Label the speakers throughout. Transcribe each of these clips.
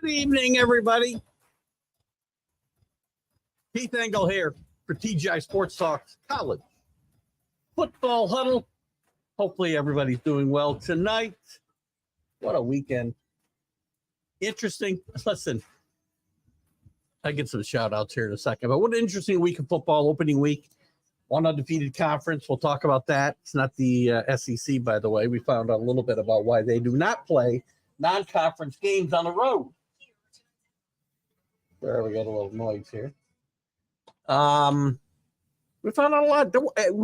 Speaker 1: Good evening, everybody. Keith Engel here for TGI Sports Talk College Football Huddle. Hopefully everybody's doing well tonight. What a weekend. Interesting. Listen, I get some shout outs here in a second, but what an interesting week of football, opening week. One undefeated conference. We'll talk about that. It's not the SEC, by the way. We found out a little bit about why they do not play non-conference games on the road. There, we got a little noise here. We found out a lot.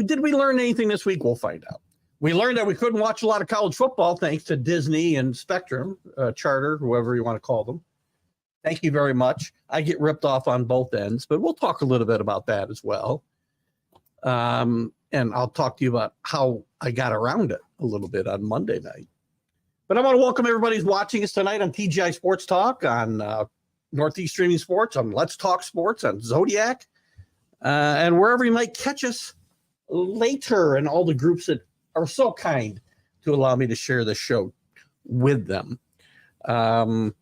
Speaker 1: Did we learn anything this week? We'll find out. We learned that we couldn't watch a lot of college football thanks to Disney and Spectrum, Charter, whoever you want to call them. Thank you very much. I get ripped off on both ends, but we'll talk a little bit about that as well. And I'll talk to you about how I got around it a little bit on Monday night. But I want to welcome everybody who's watching us tonight on TGI Sports Talk, on Northeast Streaming Sports, on Let's Talk Sports, on Zodiac, and wherever you might catch us later, and all the groups that are so kind to allow me to share the show with them. Had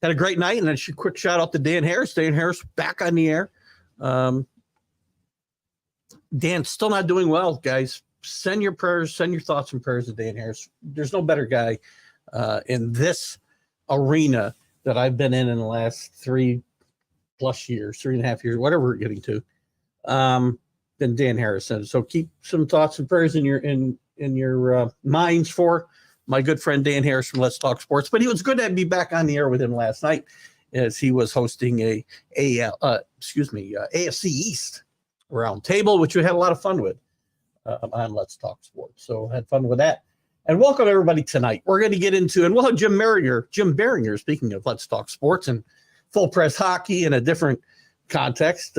Speaker 1: a great night, and a quick shout out to Dan Harris. Dan Harris back on the air. Dan's still not doing well, guys. Send your prayers, send your thoughts and prayers to Dan Harris. There's no better guy in this arena that I've been in the last 3+ years, 3.5 years, whatever we're getting to, than Dan Harrison. So keep some thoughts and prayers in your minds for my good friend Dan Harris from Let's Talk Sports. But it was good to be back on the air with him last night as he was hosting a AFC East round table, which we had a lot of fun with on Let's Talk Sports. So had fun with that. And welcome everybody tonight. We're going to get into, and we'll have Jim Biringer, speaking of Let's Talk Sports and full press hockey in a different context,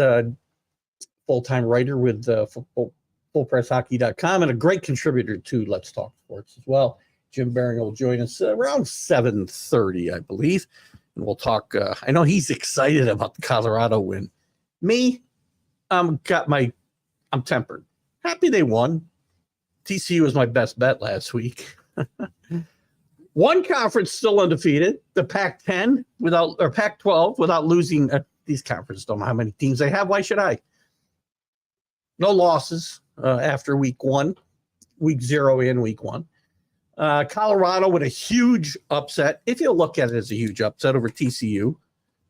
Speaker 1: full-time writer with fullpresshockey.com and a great contributor to Let's Talk Sports as well. Jim Biringer will join us around 7:30, I believe. And we'll talk. I know he's excited about the Colorado win. Me, I'm tempered. Happy they won. TCU was my best bet last week. One conference still undefeated, the Pac-10 Pac-12 without losing. These conferences don't know how many teams they have. Why should I? No losses after week 1, week 0 and week 1. Colorado with a huge upset. If you look at it as a huge upset over TCU.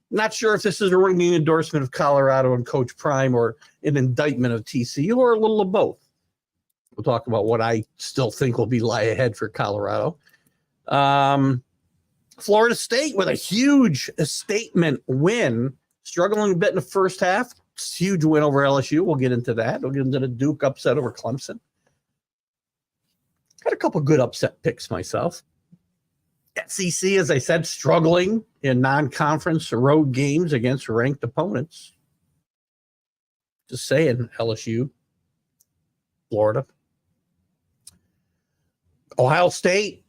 Speaker 1: Not sure if this is a ringing endorsement of Colorado and Coach Prime or an indictment of TCU or a little of both. We'll talk about what I still think will be lie ahead for Colorado. Florida State with a huge statement win, struggling a bit in the first half. Huge win over LSU. We'll get into that. We'll get into the Duke upset over Clemson. Got a couple good upset picks myself. SEC, as I said, struggling in non-conference road games against ranked opponents. Just saying, LSU, Florida. Ohio State,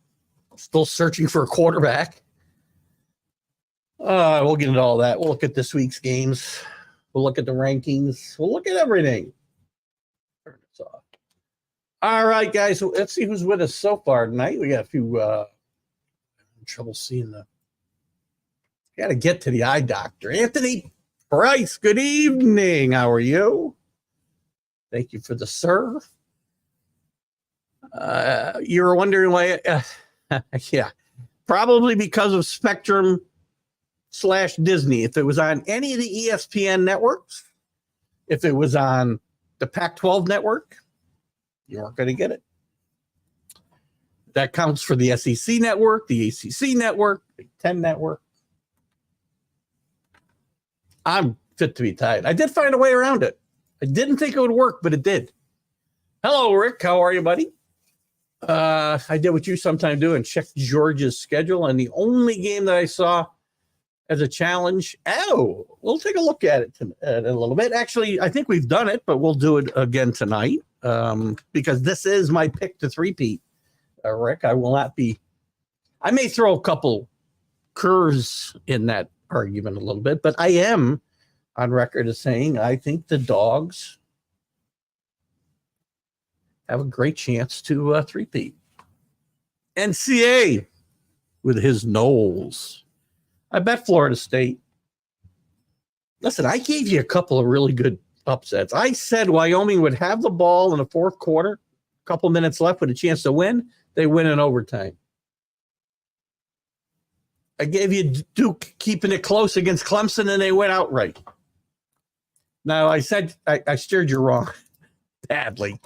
Speaker 1: still searching for a quarterback. We'll get into all that. We'll look at this week's games. We'll look at the rankings. We'll look at everything. Turn this off. All right, guys. Let's see who's with us so far tonight. We got a few trouble seeing got to get to the eye doctor. Anthony Price, good evening. How are you? Thank you for the serve. You were wondering why, yeah, probably because of Spectrum/Disney. If it was on any of the ESPN networks, if it was on the Pac-12 network, you weren't going to get it. That counts for the SEC network, the ACC network, Big Ten network. I'm fit to be tied. I did find a way around it. I didn't think it would work, but it did. Hello, Rick. How are you, buddy? I did what you sometimes do and checked Georgia's schedule, and the only game that I saw as a challenge, we'll take a look at it in a little bit. Actually, I think we've done it, but we'll do it again tonight because this is my pick to three-peat, Rick. I will not be – I may throw a couple curves in that argument a little bit, but I am on record as saying I think the Dogs have a great chance to three-peat. NCA with his Knowles. I bet Florida State. Listen, I gave you a couple of really good upsets. I said Wyoming would have the ball in the fourth quarter, a couple minutes left with a chance to win. They win in overtime. I gave you Duke keeping it close against Clemson, and they went outright. Now, I said I steered you wrong badly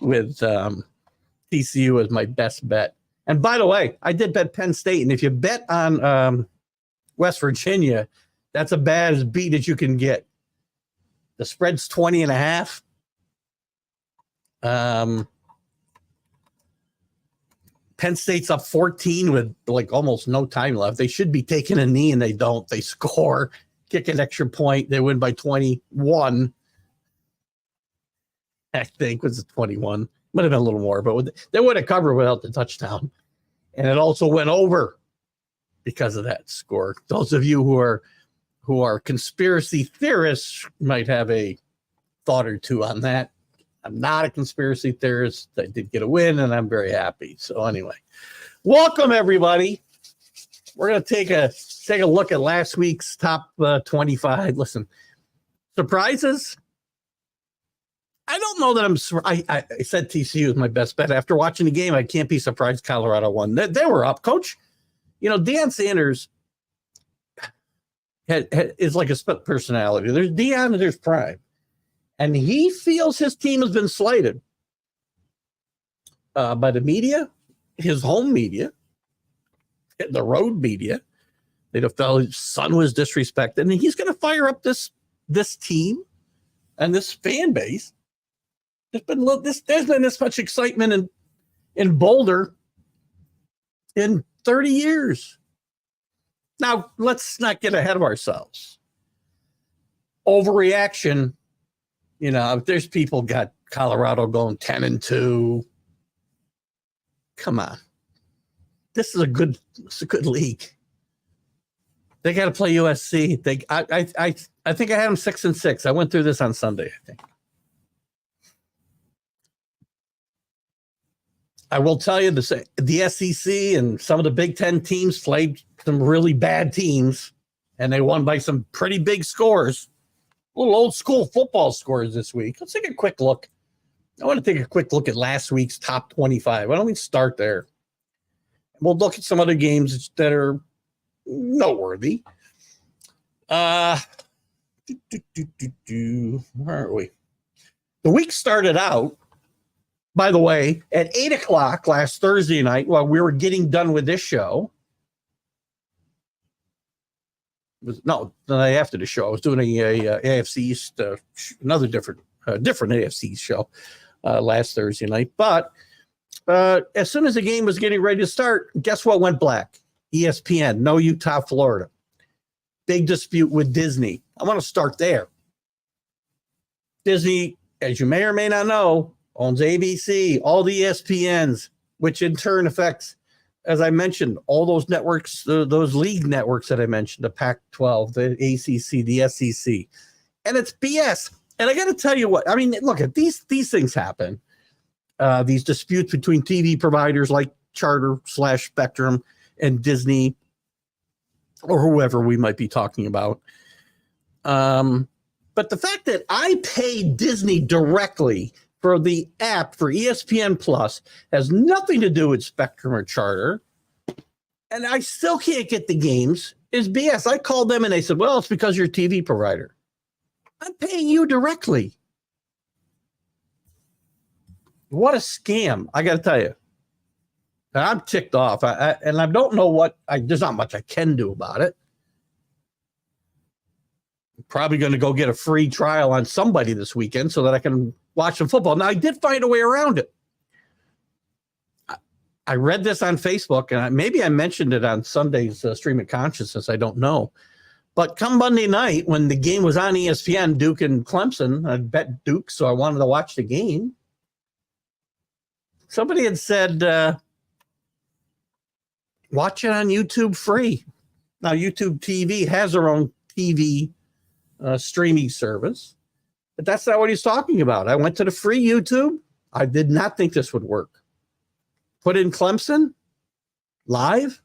Speaker 1: with TCU as my best bet. And by the way, I did bet Penn State. And if you bet on West Virginia, that's about as beat as you can get. The spread's 20.5. Penn State's up 14 with like almost no time left. They should be taking a knee, and they don't. They score, kick an extra point. They win by 21. I think was it 21. Might have been a little more, but they would have covered without the touchdown. And it also went over because of that score. Those of you who are conspiracy theorists might have a thought or two on that. I'm not a conspiracy theorist. I did get a win, and I'm very happy. So anyway, welcome everybody. We're going to take a look at last week's top 25. Listen, surprises. I don't know that I said TCU is my best bet. After watching the game, I can't be surprised Colorado won. They were up, Coach. You know, Deion Sanders is like a split personality. There's Dion and there's Prime. And he feels his team has been slighted by the media, his home media, the road media. They felt his son was disrespected. And he's going to fire up this team and this fan base. There's been this much excitement in Boulder in 30 years. Now, let's not get ahead of ourselves. Overreaction, you know, if there's people got Colorado going 10-2. Come on. This is a good league. They got to play USC. I think I had them 6-6. I went through this on Sunday, I think. I will tell you the SEC and some of the Big Ten teams played some really bad teams, and they won by some pretty big scores. Little old school football scores this week. Let's take a quick look. I want to take a quick look at last week's top 25. Why don't we start there? We'll look at some other games that are noteworthy. Where are we? The week started out, by the way, at 8 o'clock last Thursday night while we were getting done with this show. The night after the show, I was doing a AFC East, another different AFC show last Thursday night. But as soon as the game was getting ready to start, guess what went black? ESPN, no Utah, Florida. Big dispute with Disney. I want to start there. Disney, as you may or may not know, owns ABC, all the ESPNs, which in turn affects, as I mentioned, all those networks, those league networks that I mentioned, the Pac-12, the ACC, the SEC. And it's BS. And I got to tell you what, I mean, look, at these things happen. These disputes between TV providers like Charter/Spectrum and Disney or whoever we might be talking about. But the fact that I pay Disney directly for the app for ESPN Plus has nothing to do with Spectrum or Charter, and I still can't get the games, is BS. I called them and they said, well, it's because you're a TV provider. I'm paying you directly. What a scam. I got to tell you. And I'm ticked off. I don't know there's not much I can do about it. I'm probably going to go get a free trial on somebody this weekend so that I can watch some football. Now, I did find a way around it. I read this on Facebook, and maybe I mentioned it on Sunday's Stream of Consciousness. I don't know. But come Monday night, when the game was on ESPN, Duke and Clemson, I bet Duke, so I wanted to watch the game. Somebody had said, watch it on YouTube free. Now, YouTube TV has their own TV streaming service. But that's not what he's talking about. I went to the free YouTube. I did not think this would work. Put in Clemson live.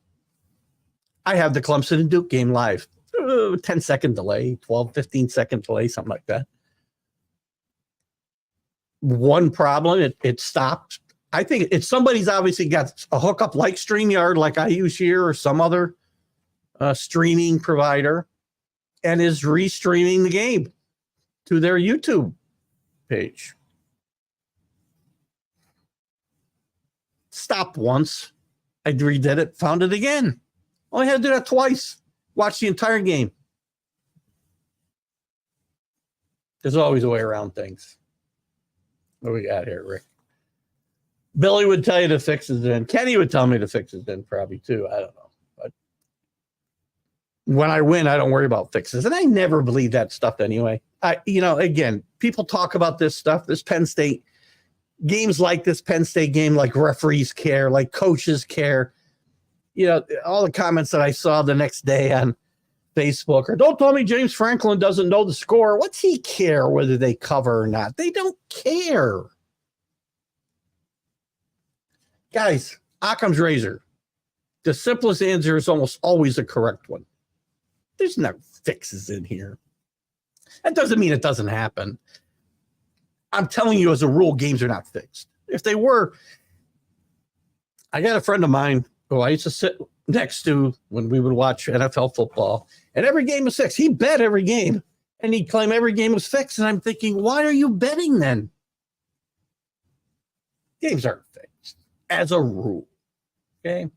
Speaker 1: I have the Clemson and Duke game live. 10-second delay, 12, 15-second delay, something like that. One problem, it stopped. I think it's somebody's obviously got a hookup like StreamYard, like I use here, or some other streaming provider, and is restreaming the game to their YouTube page. Stopped once. I redid it, found it again. Only had to do that twice. Watch the entire game. There's always a way around things. What do we got here, Rick? Billy would tell you to fix it then. Kenny would tell me to fix it then, probably too. I don't know. But when I win, I don't worry about fixes. And I never believe that stuff anyway. Again, people talk about this stuff, this Penn State games, like this Penn State game, like referees care, like coaches care. All the comments that I saw the next day on Facebook, or don't tell me James Franklin doesn't know the score. What's he care whether they cover or not? They don't care. Guys, Occam's razor. The simplest answer is almost always the correct one. There's no fixes in here. That doesn't mean it doesn't happen. I'm telling you, as a rule, games are not fixed. If they were, I got a friend of mine who I used to sit next to when we would watch NFL football, and every game was fixed. He bet every game, and he'd claim every game was fixed. And I'm thinking, why are you betting then? Games aren't fixed as a rule. Okay.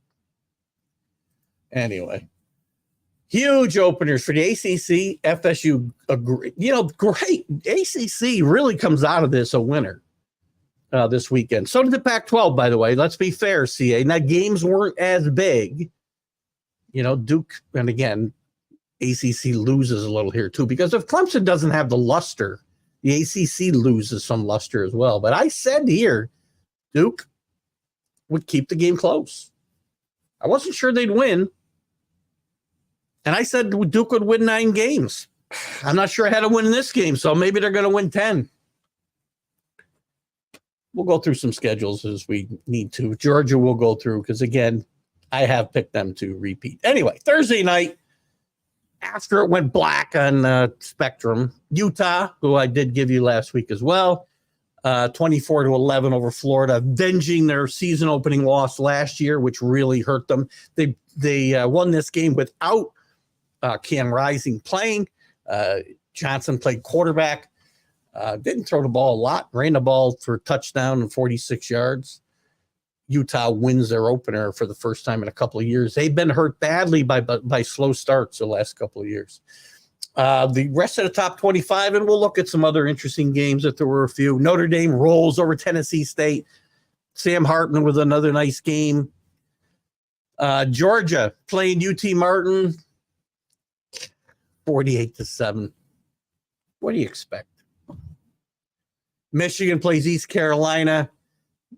Speaker 1: Anyway, huge openers for the ACC. FSU agree. Great. ACC really comes out of this a winner this weekend. So did the Pac-12, by the way. Let's be fair, CA. Now, games weren't as big. Duke, and again, ACC loses a little here too, because if Clemson doesn't have the luster, the ACC loses some luster as well. But I said here, Duke would keep the game close. I wasn't sure they'd win. And I said Duke would win 9 games. I'm not sure I had to win this game, so maybe they're going to win 10. We'll go through some schedules as we need to. Georgia will go through because, again, I have picked them to repeat. Anyway, Thursday night, after it went black on Spectrum, Utah, who I did give you last week as well, 24-11 over Florida, avenging their season opening loss last year, which really hurt them. They won this game without Cam Rising playing. Johnson played quarterback. Didn't throw the ball a lot. Ran the ball for a touchdown and 46 yards. Utah wins their opener for the first time in a couple of years. They've been hurt badly by slow starts the last couple of years. The rest of the top 25, and we'll look at some other interesting games if there were a few. Notre Dame rolls over Tennessee State. Sam Hartman with another nice game. Georgia playing UT Martin, 48-7. What do you expect? Michigan plays East Carolina.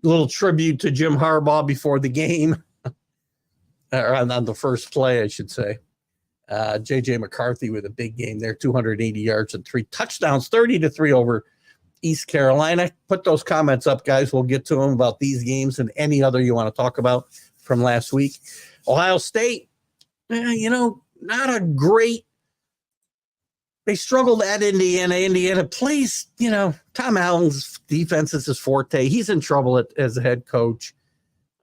Speaker 1: A little tribute to Jim Harbaugh before the game, or on the first play, I should say. J.J. McCarthy with a big game there, 280 yards and 3 touchdowns, 30-3 over East Carolina. Put those comments up, guys. We'll get to them about these games and any other you want to talk about from last week. Ohio State, not a great. They struggled at Indiana. Indiana plays, Tom Allen's defense is his forte. He's in trouble as a head coach,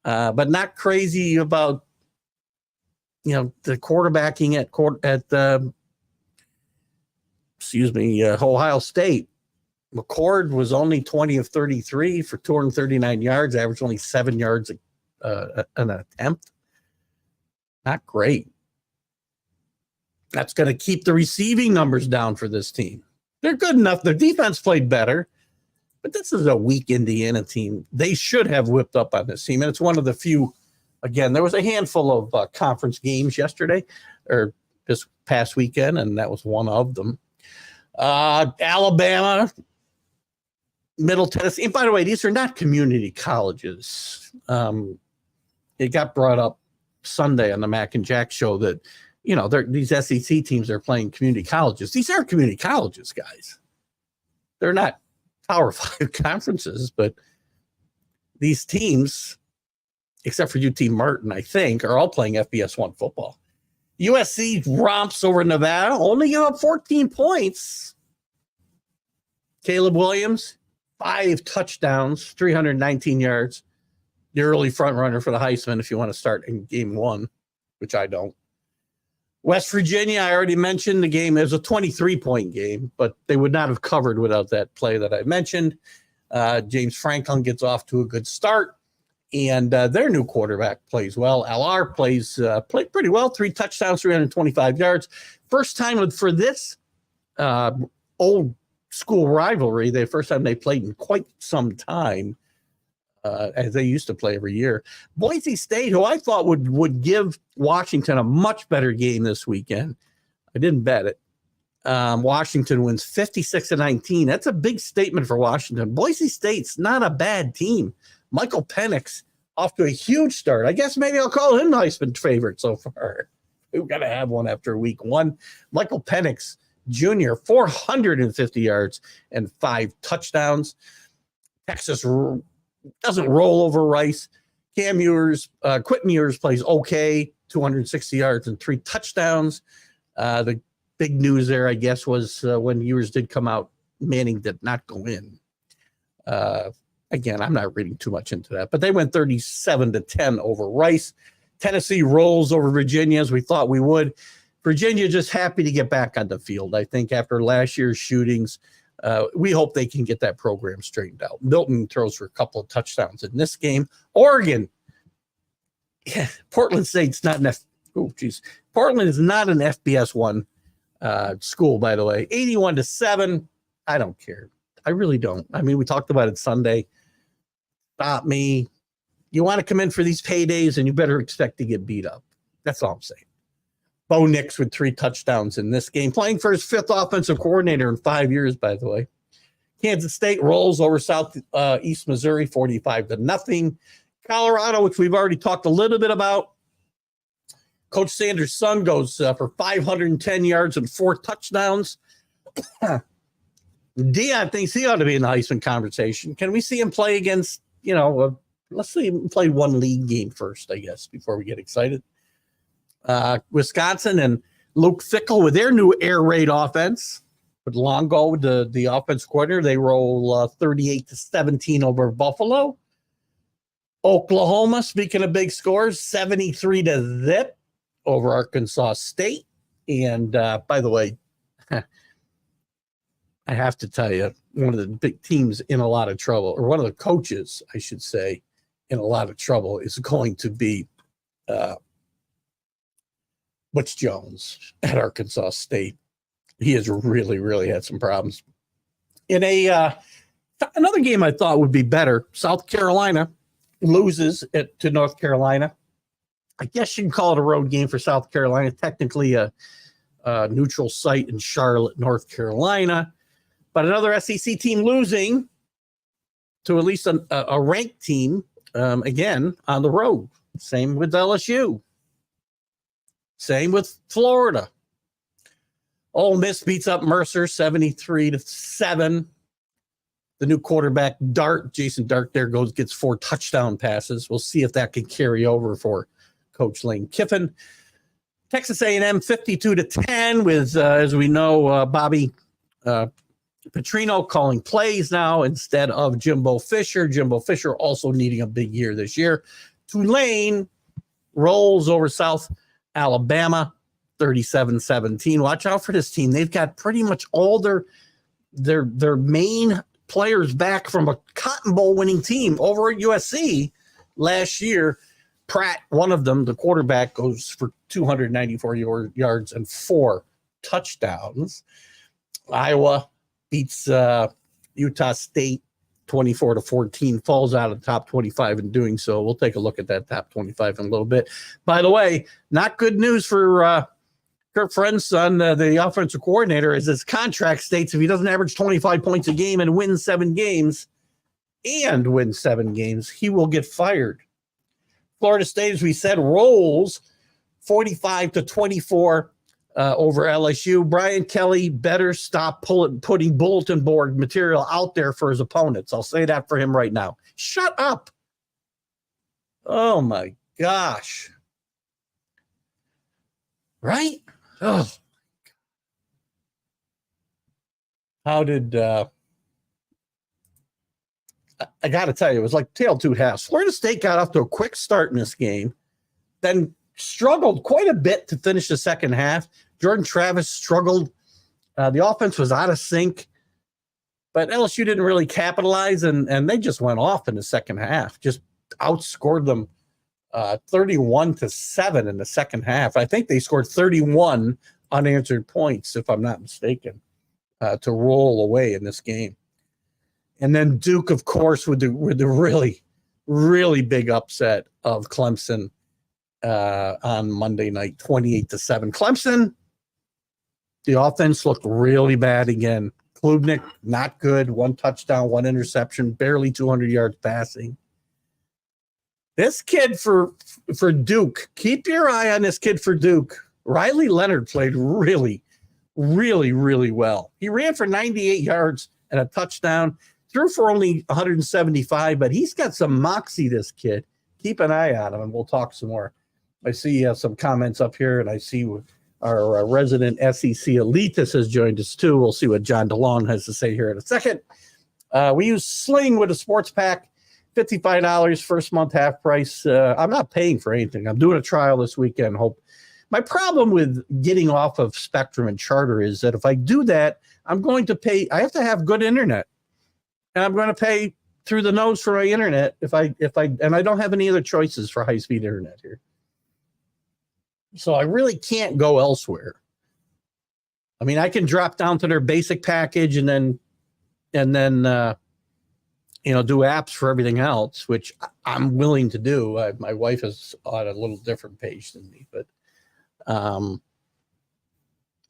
Speaker 1: but not crazy about, the quarterbacking at Ohio State. McCord was only 20 of 33 for 239 yards, averaged only 7 yards an attempt. Not great. That's going to keep the receiving numbers down for this team. They're good enough. Their defense played better, but this is a weak Indiana team. They should have whipped up on this team, and it's one of the few. Again, there was a handful of conference games yesterday or this past weekend, and that was one of them. Alabama, Middle Tennessee. And by the way, these are not community colleges. It got brought up Sunday on the Mac and Jack show that, these SEC teams are playing community colleges. These aren't community colleges, guys. They're not Power 5 conferences, but these teams, except for UT Martin, I think, are all playing FBS 1 football. USC romps over Nevada, only give up 14 points. Caleb Williams, 5 touchdowns, 319 yards. The early front runner for the Heisman if you want to start in game 1, which I don't. West Virginia, I already mentioned the game. It was a 23-point game, but they would not have covered without that play that I mentioned. James Franklin gets off to a good start, and their new quarterback plays well. LR played pretty well, 3 touchdowns, 325 yards. First time for this old school rivalry, the first time they played in quite some time, as they used to play every year. Boise State, who I thought would give Washington a much better game this weekend. I didn't bet it. Washington wins 56-19. That's a big statement for Washington. Boise State's not a bad team. Michael Penix off to a huge start. I guess maybe I'll call him Heisman favorite so far. We've got to have one after week 1. Michael Penix Jr., 450 yards and 5 touchdowns. Texas doesn't roll over Rice. Quinn Ewers plays okay, 260 yards and 3 touchdowns. The big news there, I guess, was when Ewers did come out, Manning did not go in. Again, I'm not reading too much into that, but they went 37-10 over Rice. Tennessee rolls over Virginia as we thought we would. Virginia just happy to get back on the field. I think after last year's shootings, we hope they can get that program straightened out. Milton throws for a couple of touchdowns in this game. Oregon, Portland State's not Portland is not an FBS 1 school, by the way. 81-7. I don't care. I really don't. I mean, we talked about it Sunday. Stop me. You want to come in for these paydays, and you better expect to get beat up. That's all I'm saying. Bo Nix with 3 touchdowns in this game, playing for his 5th offensive coordinator in 5 years, by the way. Kansas State rolls over Southeast Missouri 45-0. Colorado, which we've already talked a little bit about. Coach Sanders' son goes for 510 yards and 4 touchdowns. Dion thinks he ought to be in the Heisman conversation. Can we see him play against, let's see him play 1 league game first, I guess, before we get excited. Wisconsin and Luke Fickell with their new air raid offense. With Longo, the offense coordinator, they roll 38-17 over Buffalo. Oklahoma, speaking of big scores, 73-0 over Arkansas State. And by the way, I have to tell you, one of the big teams in a lot of trouble, or one of the coaches, I should say, in a lot of trouble is going to be Butch Jones at Arkansas State. He has really, really had some problems. In another game I thought would be better, South Carolina loses to North Carolina. I guess you can call it a road game for South Carolina. Technically a neutral site in Charlotte, North Carolina. But another SEC team losing to at least a ranked team, again, on the road. Same with LSU. Same with Florida. Ole Miss beats up Mercer 73-7. The new quarterback, Jason Dart, gets 4 touchdown passes. We'll see if that can carry over for Coach Lane Kiffin. Texas A&M 52-10 with, as we know, Bobby Petrino calling plays now instead of Jimbo Fisher. Jimbo Fisher also needing a big year this year. Tulane rolls over South Alabama 37-17. Watch out for this team. They've got pretty much all their main players back from a Cotton Bowl winning team over at USC last year. Pratt, one of them, the quarterback, goes for 294 yards and 4 touchdowns. Iowa beats Utah State 24-14, falls out of the top 25 in doing so. We'll take a look at that top 25 in a little bit. By the way, not good news for Kurt Friend's son, the offensive coordinator, as his contract states if he doesn't average 25 points a game and win 7 games, he will get fired. Florida State, as we said, rolls 45-24 over LSU. Brian Kelly better stop putting bulletin board material out there for his opponents. I'll say that for him right now. Shut up. Oh, my gosh. Right? Oh, how did I got to tell you, it was like tail two halves. Florida State got off to a quick start in this game, then struggled quite a bit to finish the second half. Jordan Travis struggled. The offense was out of sync, but LSU didn't really capitalize, and they just went off in the second half, just outscored them 31-7 in the second half. I think they scored 31 unanswered points, if I'm not mistaken, to roll away in this game. And then Duke, of course, with the really, really big upset of Clemson on Monday night, 28-7. Clemson, the offense looked really bad again. Klubnik, not good. 1 touchdown, 1 interception, barely 200 yards passing. This kid for Duke, keep your eye on this kid for Duke. Riley Leonard played really, really, really well. He ran for 98 yards and a touchdown. Threw for only 175, but he's got some moxie, this kid. Keep an eye on him, and we'll talk some more. I see some comments up here, and I see our resident SEC elitist has joined us, too. We'll see what John DeLong has to say here in a second. We use Sling with a sports pack, $55, first month half price. I'm not paying for anything. I'm doing a trial this weekend. Hope. My problem with getting off of Spectrum and Charter is that if I do that, I'm going to pay. I have to have good internet. And I'm going to pay through the nose for my internet if I don't have any other choices for high-speed internet here. So I really can't go elsewhere. I mean, I can drop down to their basic package and then do apps for everything else, which I'm willing to do. My wife is on a little different page than me, but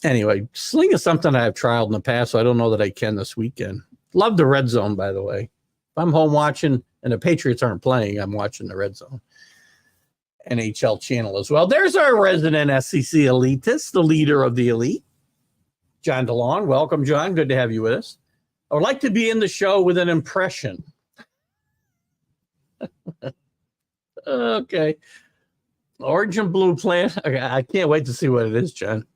Speaker 1: anyway, Sling is something I've trialed in the past, so I don't know that I can this weekend. Love the red zone, by the way. If I'm home watching and the Patriots aren't playing, I'm watching the red zone. NHL channel as well. There's our resident SEC elitist, the leader of the elite, John DeLong. Welcome, John. Good to have you with us. I would like to be in the show with an impression. Okay. Orange and blue plant. Okay, I can't wait to see what it is, John.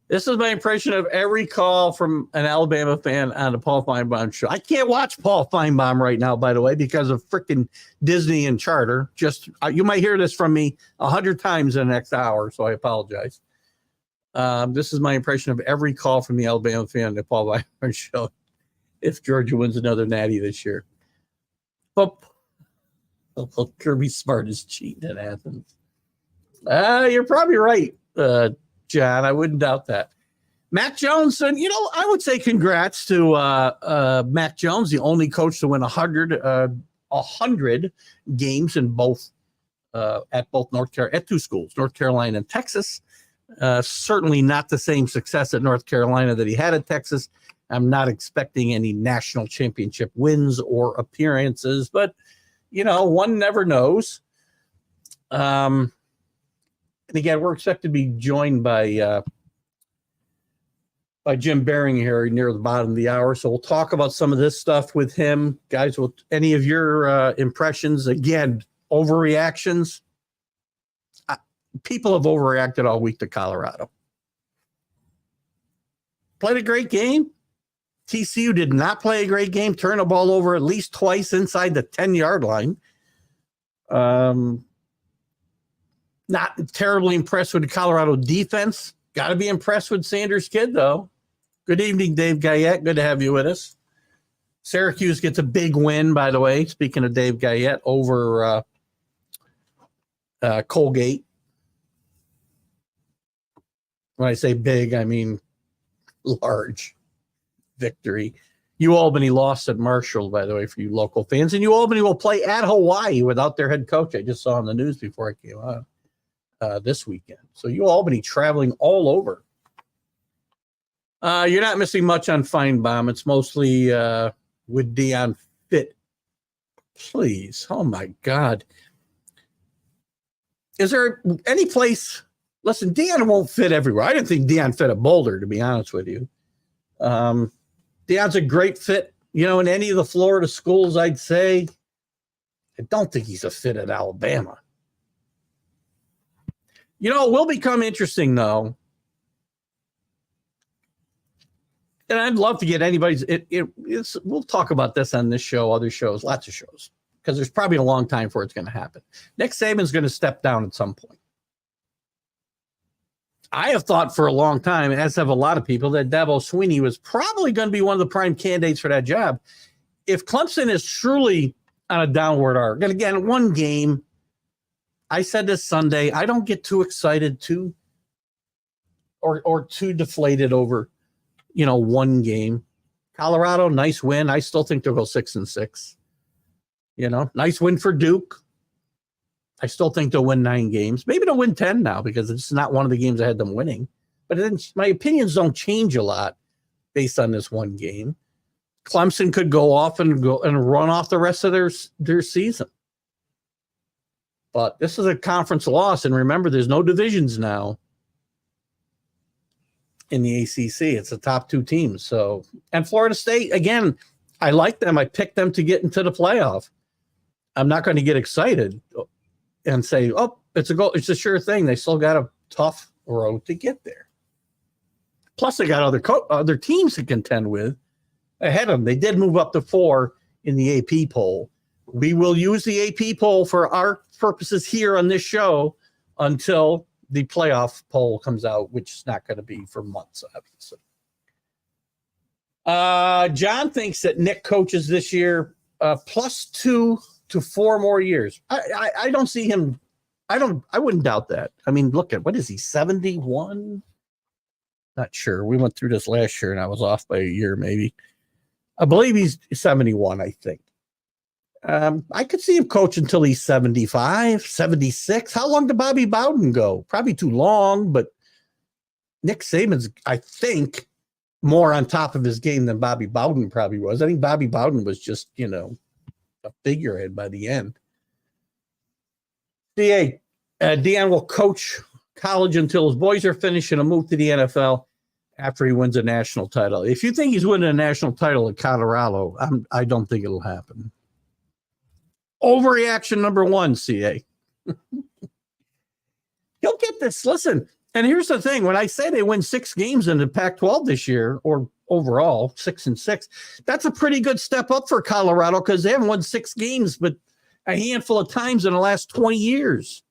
Speaker 1: This is my impression of every call from an Alabama fan on the Paul Feinbaum show. I can't watch Paul Feinbaum right now, by the way, because of freaking Disney and Charter. Just you might hear this from me 100 times in the next hour, so I apologize. This is my impression of every call from the Alabama fan on the Paul Feinbaum show if Georgia wins another natty this year. But Kirby Smart is cheating at Athens. You're probably right, John. I wouldn't doubt that. Mac Jones, and I would say congrats to Mac Jones, the only coach to win 100 games in both at two schools, North Carolina and Texas. Certainly not the same success at North Carolina that he had at Texas. I'm not expecting any national championship wins or appearances, but one never knows. And again, we're expected to be joined by Jim Biringer here near the bottom of the hour. So we'll talk about some of this stuff with him. Guys, any of your impressions? Again, overreactions. People have overreacted all week to Colorado. Played a great game. TCU did not play a great game. Turned the ball over at least twice inside the 10-yard line. Not terribly impressed with the Colorado defense. Got to be impressed with Sanders' kid, though. Good evening, Dave Guyette. Good to have you with us. Syracuse gets a big win, by the way. Speaking of Dave Guyette, over Colgate. When I say big, I mean large victory. UAlbany lost at Marshall, by the way, for you local fans. And UAlbany will play at Hawaii without their head coach. I just saw on the news before I came on this weekend. So UAlbany traveling all over. You're not missing much on Feinbaum. It's mostly with Dion fit. Please. Oh, my God. Is there any place? Listen, Dion won't fit everywhere. I didn't think Dion fit at Boulder, to be honest with you. Dion's a great fit, in any of the Florida schools, I'd say. I don't think he's a fit at Alabama. It will become interesting, though. And I'd love to get anybody's. We'll talk about this on this show, other shows, lots of shows, because there's probably a long time before it's going to happen. Nick Saban's going to step down at some point. I have thought for a long time, as have a lot of people, that Dabo Swinney was probably going to be one of the prime candidates for that job. If Clemson is truly on a downward arc, and again, one game, I said this Sunday, I don't get too excited or too deflated over, one game. Colorado, nice win. I still think they'll go 6-6. Nice win for Duke. I still think they'll win 9 games. Maybe they'll win 10 now because it's not one of the games I had them winning. But then my opinions don't change a lot based on this one game. Clemson could go off and run off the rest of their season. But this is a conference loss, and remember, there's no divisions now in the ACC. It's the top 2 teams. So, and Florida State, again, I like them. I picked them to get into the playoff. I'm not going to get excited and say, oh, it's a goal. It's a sure thing. They still got a tough road to get there. Plus, they got other teams to contend with ahead of them. They did move up to 4 in the AP poll. We will use the AP poll for our purposes here on this show until the playoff poll comes out, which is not going to be for months, obviously. John thinks that Nick coaches this year plus 2 to 4 more years. I don't see him. I wouldn't doubt that. I mean, look at, what is he, 71? Not sure. We went through this last year and I was off by a year, maybe. I believe he's 71, I think. I could see him coach until he's 75, 76. How long did Bobby Bowden go? Probably too long, but Nick Saban's, I think, more on top of his game than Bobby Bowden probably was. I think Bobby Bowden was just, a figurehead by the end. Dion will coach college until his boys are finished and he'll move to the NFL after he wins a national title. If you think he's winning a national title at Colorado, I don't think it'll happen. Overreaction number 1, CA. He'll get this. Listen, and here's the thing. When I say they win 6 games in the Pac-12 this year, or overall 6-6, that's a pretty good step up for Colorado because they haven't won 6 games, but a handful of times in the last 20 years.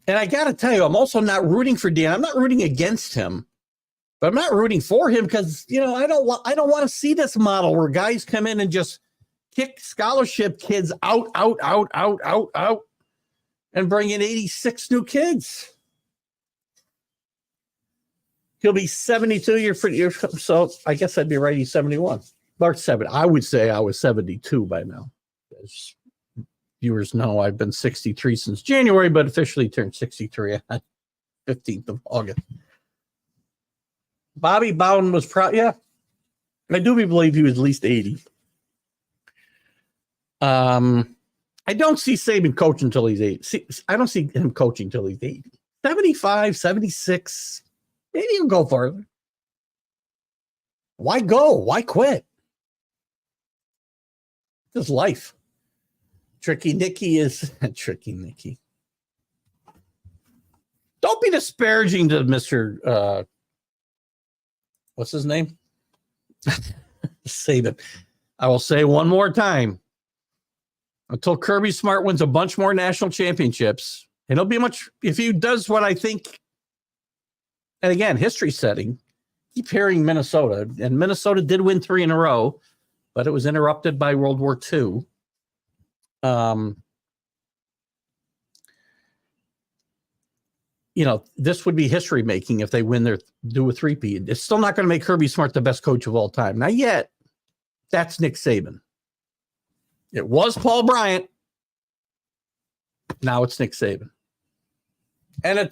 Speaker 1: And I got to tell you, I'm also not rooting for Dan. I'm not rooting against him. But I'm not rooting for him because, I don't want to see this model where guys come in and just kick scholarship kids out, and bring in 86 new kids. He'll be 72 so I guess I'd be right. He's 71. March 7. I would say I was 72 by now. As viewers know, I've been 63 since January, but officially turned 63 on 15th of August. Bobby Bowden was I do believe he was at least 80. I don't see Saban coaching until he's 80. I don't see him coaching until he's 80. 75, 76. Maybe he'll go farther. Why go? Why quit? This life. Tricky Nicky is Tricky Nicky. Don't be disparaging to Mr. What's his name? Saban. I will say one more time. Until Kirby Smart wins a bunch more national championships, and it'll be much, if he does what I think, and again, history setting, keep hearing Minnesota, and Minnesota did win 3 in a row, but it was interrupted by World War II. This would be history making if they do a 3-peat. It's still not going to make Kirby Smart the best coach of all time. Not yet. That's Nick Saban. It was Paul Bryant. Now it's Nick Saban. And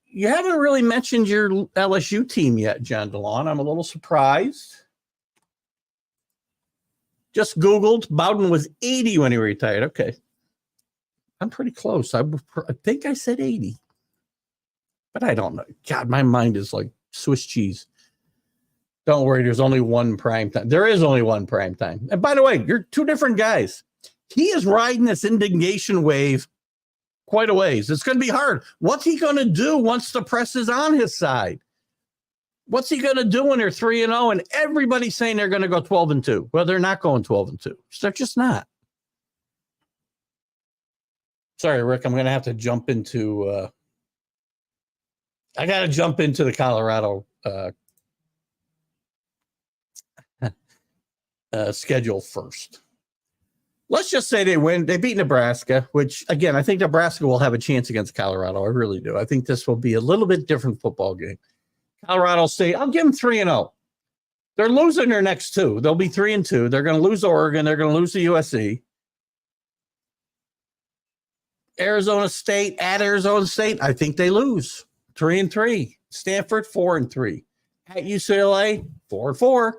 Speaker 1: you haven't really mentioned your LSU team yet, John DeLon. I'm a little surprised. Just Googled. Bowden was 80 when he retired. Okay. I'm pretty close. I think I said 80. But I don't know. God, my mind is like Swiss cheese. Don't worry, there's only one prime time. There is only one prime time. And by the way, you're 2 different guys. He is riding this indignation wave quite a ways. It's going to be hard. What's he going to do once the press is on his side? What's he going to do when they're 3-0 and everybody's saying they're going to go 12-2? Well, they're not going 12-2. They're just not. Sorry, Rick, I'm going to have to jump into I got to jump into the Colorado schedule first. Let's just say they win. They beat Nebraska, which, again, I think Nebraska will have a chance against Colorado. I really do. I think this will be a little bit different football game. Colorado State, I'll give them 3-0. They're losing their next two. They'll be 3-2. They're going to lose Oregon. They're going to lose to USC. Arizona State, at Arizona State, I think they lose 3-3. Stanford, 4-3. At UCLA, 4-4.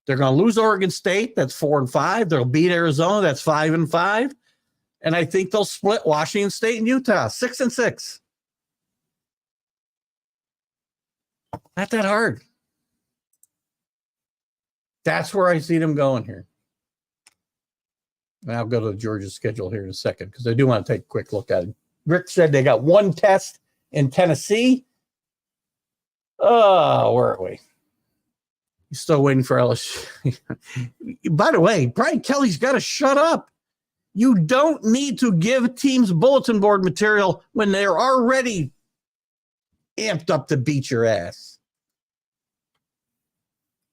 Speaker 1: They're going to lose Oregon State. That's 4-5. They'll beat Arizona. That's 5-5. And I think they'll split Washington State and Utah, 6-6. Not that hard. That's where I see them going here. And I'll go to Georgia's schedule here in a second because I do want to take a quick look at it. Rick said they got one test in Tennessee. Oh, where are we? He's still waiting for LSU. By the way, Brian Kelly's got to shut up. You don't need to give teams bulletin board material when they're already amped up to beat your ass.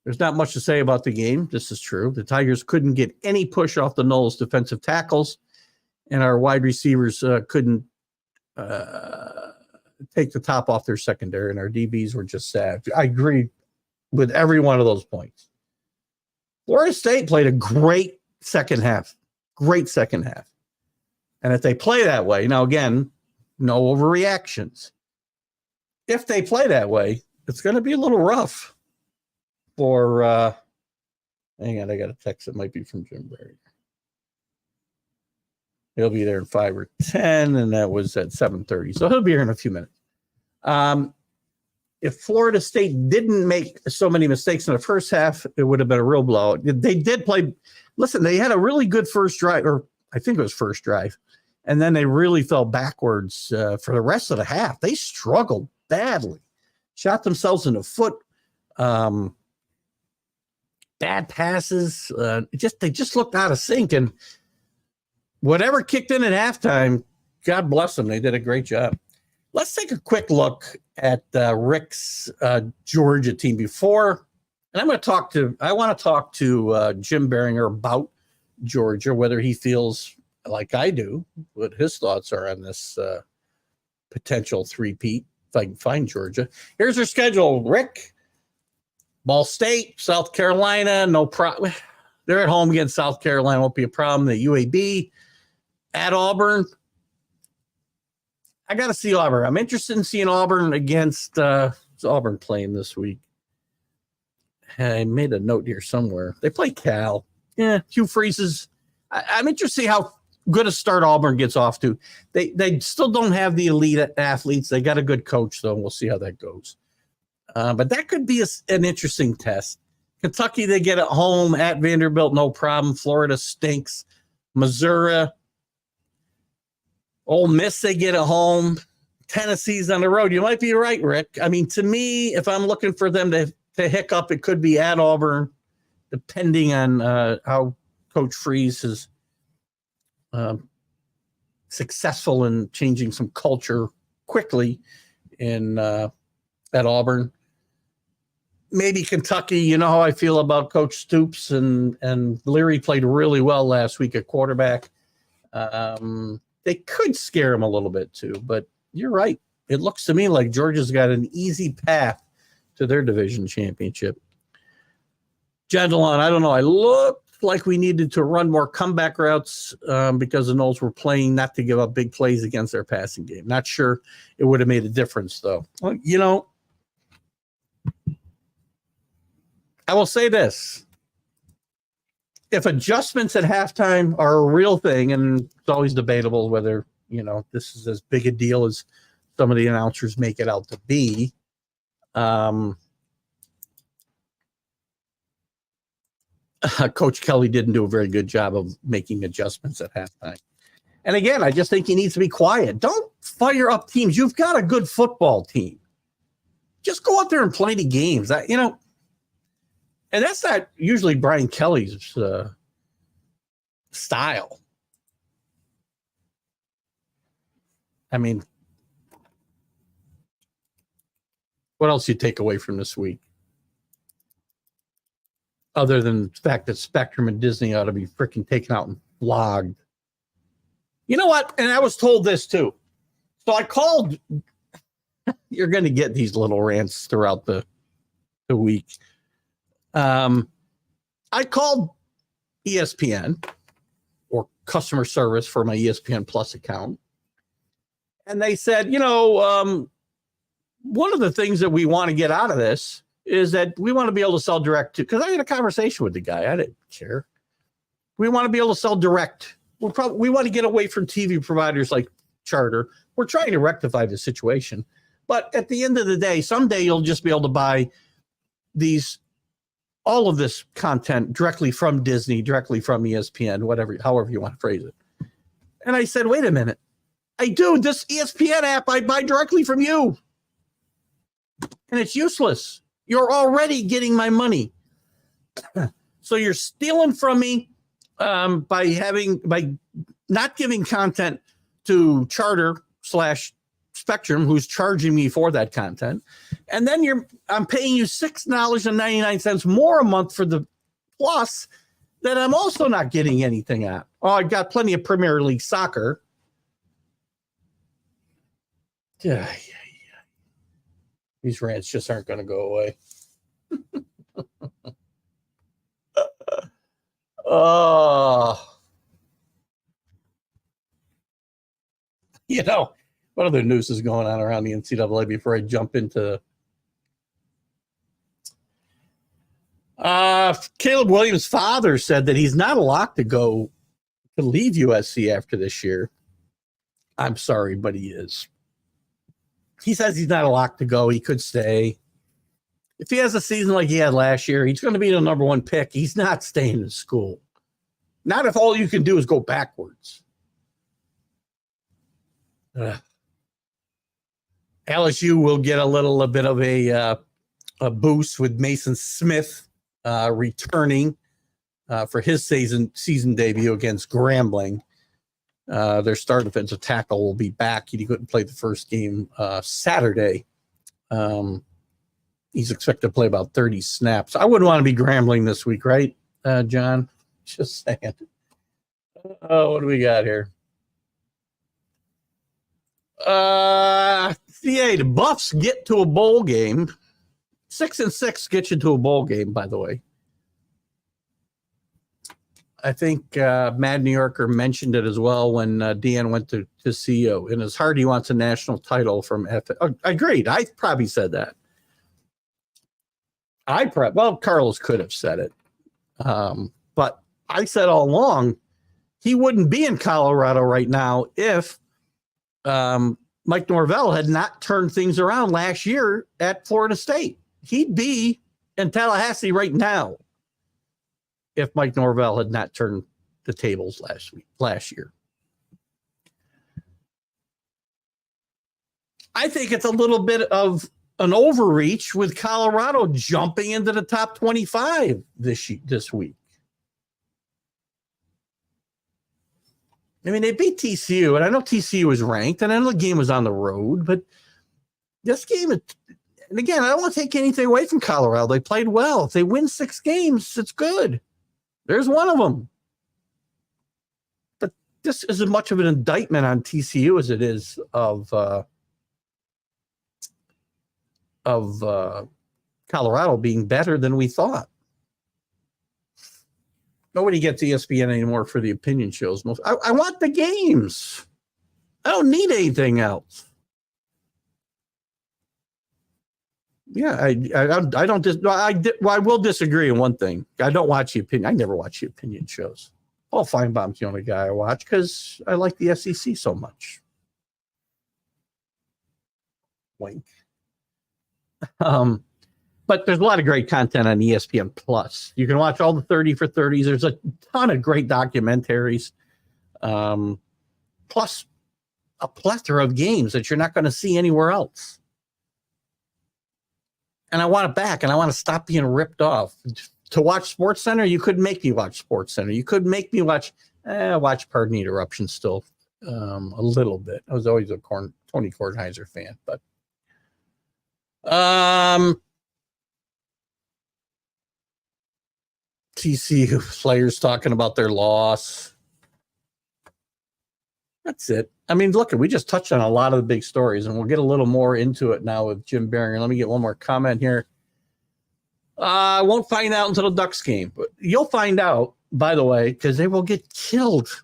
Speaker 1: There's not much to say about the game. This is true. The Tigers couldn't get any push off the Noles defensive tackles, and our wide receivers couldn't take the top off their secondary, and our DBs were just sad. I agree with every one of those points. Florida State played a great second half. Great second half. And if they play that way, now again, no overreactions. If they play that way, it's going to be a little rough for, hang on, I got a text that might be from Jim Biringer. He'll be there in 5 or 10, and that was at 7:30. So he'll be here in a few minutes. If Florida State didn't make so many mistakes in the first half, it would have been a real blowout. They did play. Listen, they had a really good first drive, or I think it was first drive, and then they really fell backwards for the rest of the half. They struggled badly, shot themselves in the foot, bad passes. They just looked out of sync, and whatever kicked in at halftime, God bless them. They did a great job. Let's take a quick look at Rick's Georgia team before, and I want to talk to Jim Biringer about Georgia, whether he feels like I do, what his thoughts are on this potential three-peat, if I can find Georgia. Here's their schedule, Rick. Ball State, South Carolina, no problem. They're at home against South Carolina, won't be a problem. The UAB, at Auburn. I got to see Auburn. I'm interested in seeing Auburn against Auburn playing this week. I made a note here somewhere. They play Cal. Yeah, Hugh Freeze's. I'm interested to see how good a start Auburn gets off to. They still don't have the elite athletes. They got a good coach, though, and we'll see how that goes. But that could be an interesting test. Kentucky, they get at home. At Vanderbilt, no problem. Florida stinks. Missouri. Ole Miss, they get at home. Tennessee's on the road. You might be right, Rick. I mean, to me, if I'm looking for them to hiccup, it could be at Auburn, depending on how Coach Freeze is successful in changing some culture quickly at Auburn. Maybe Kentucky. You know how I feel about Coach Stoops, and Leary played really well last week at quarterback. They could scare him a little bit too, but you're right. It looks to me like Georgia's got an easy path to their division championship. Gentlemen, I don't know. I looked like we needed to run more comeback routes because the Noles were playing not to give up big plays against their passing game. Not sure it would have made a difference, though. Well, you know, I will say this. If adjustments at halftime are a real thing, and it's always debatable whether, you know, this is as big a deal as some of the announcers make it out to be, Coach Kelly didn't do a very good job of making adjustments at halftime. And again, I just think he needs to be quiet. Don't fire up teams. You've got a good football team. Just go out there and play the games. And that's not usually Brian Kelly's style. I mean, what else do you take away from this week? Other than the fact that Spectrum and Disney ought to be freaking taken out and flogged. You know what? And I was told this too. So I called. You're going to get these little rants throughout the week. I called ESPN or customer service for my ESPN Plus account. And they said, one of the things that we want to get out of this is that we want to be able to sell direct to, because I had a conversation with the guy. I didn't care. We want to be able to sell direct. We want to get away from TV providers like Charter. We're trying to rectify the situation. But at the end of the day, someday you'll just be able to buy all of this content directly from Disney, directly from ESPN, however you want to phrase it. And I said, wait a minute. I do. This ESPN app, I buy directly from you. And it's useless. You're already getting my money. So you're stealing from me by not giving content to Charter / Spectrum, who's charging me for that content. And then I'm paying you $6.99 more a month for the Plus that I'm also not getting anything at. Oh, I got plenty of Premier League soccer. Yeah. These rants just aren't going to go away. What other news is going on around the NCAA before I jump into Caleb Williams' father said that he's not a lock to leave USC after this year. I'm sorry, but he is. He says he's not a lock to go. He could stay. If he has a season like he had last year, he's going to be the number one pick. He's not staying in school. Not if all you can do is go backwards. LSU will get a little bit of a boost with Mason Smith returning for his season debut against Grambling. Their start defensive tackle will be back. He couldn't play the first game Saturday. He's expected to play about 30 snaps. I wouldn't want to be Grambling this week, right, John? Just saying. Oh, what do we got here? The Buffs get to a bowl game. 6-6 get you to a bowl game, by the way. I think Mad New Yorker mentioned it as well when Dion went to CEO. In his heart, he wants a national title from agreed. I probably said that. Carlos could have said it. But I said all along, he wouldn't be in Colorado right now if Mike Norvell had not turned things around last year at Florida State. He'd be in Tallahassee right now if Mike Norvell had not turned the tables last year. I think it's a little bit of an overreach with Colorado jumping into the top 25 this week. I mean, they beat TCU, and I know TCU was ranked, and I know the game was on the road, but this game, and again, I don't want to take anything away from Colorado. They played well. If they win 6 games, it's good. There's one of them. But this is as much of an indictment on TCU as it is of Colorado being better than we thought. Nobody gets ESPN anymore for the opinion shows. I want the games. I don't need anything else. Yeah, I will disagree on one thing. I don't watch the opinion. I never watch the opinion shows. Paul Feinbaum's the only guy I watch because I like the SEC so much. Wink. But there's a lot of great content on ESPN Plus. You can watch all the 30 for 30s. There's a ton of great documentaries, plus a plethora of games that you're not going to see anywhere else. And I want it back, and I want to stop being ripped off. To watch SportsCenter, you couldn't make me watch SportsCenter. You couldn't make me watch Pardon the Interruption still a little bit. I was always a Tony Kornheiser fan, but TCU players talking about their loss. That's it. I mean, look, we just touched on a lot of the big stories, and we'll get a little more into it now with Jim Biringer. Let me get one more comment here. I won't find out until the Ducks game, but you'll find out, by the way, because they will get killed.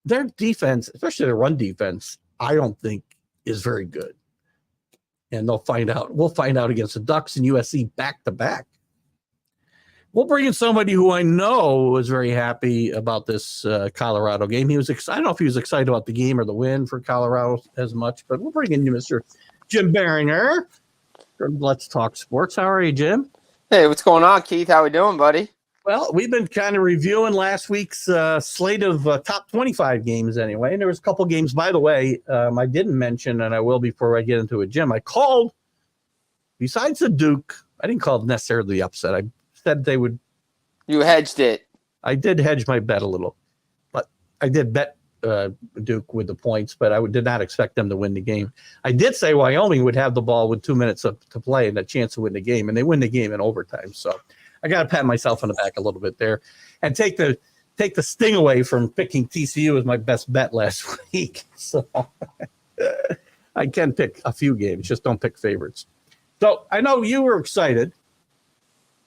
Speaker 1: Their defense, especially their run defense, I don't think is very good. And they'll find out. We'll find out against the Ducks and USC back to back. We'll bring in somebody who I know was very happy about this Colorado game. He was I don't know if he was excited about the game or the win for Colorado as much, but we'll bring in you, Mr. Jim Biringer from Let's Talk Sports. How are you, Jim?
Speaker 2: Hey, what's going on, Keith? How we doing, buddy?
Speaker 1: Well, we've been kind of reviewing last week's slate of top 25 games anyway. And there was a couple games, by the way, I didn't mention, and I will before I get into it, Jim. I called, besides the Duke, I didn't call it necessarily the upset. I said they would.
Speaker 2: You hedged it.
Speaker 1: I did hedge my bet a little, but I did bet Duke with the points, but I did not expect them to win the game. I did say Wyoming would have the ball with 2 minutes to play and a chance to win the game, and they win the game in overtime. So I got to pat myself on the back a little bit there and take the sting away from picking TCU as my best bet last week. So I can pick a few games, just don't pick favorites. So I know you were excited.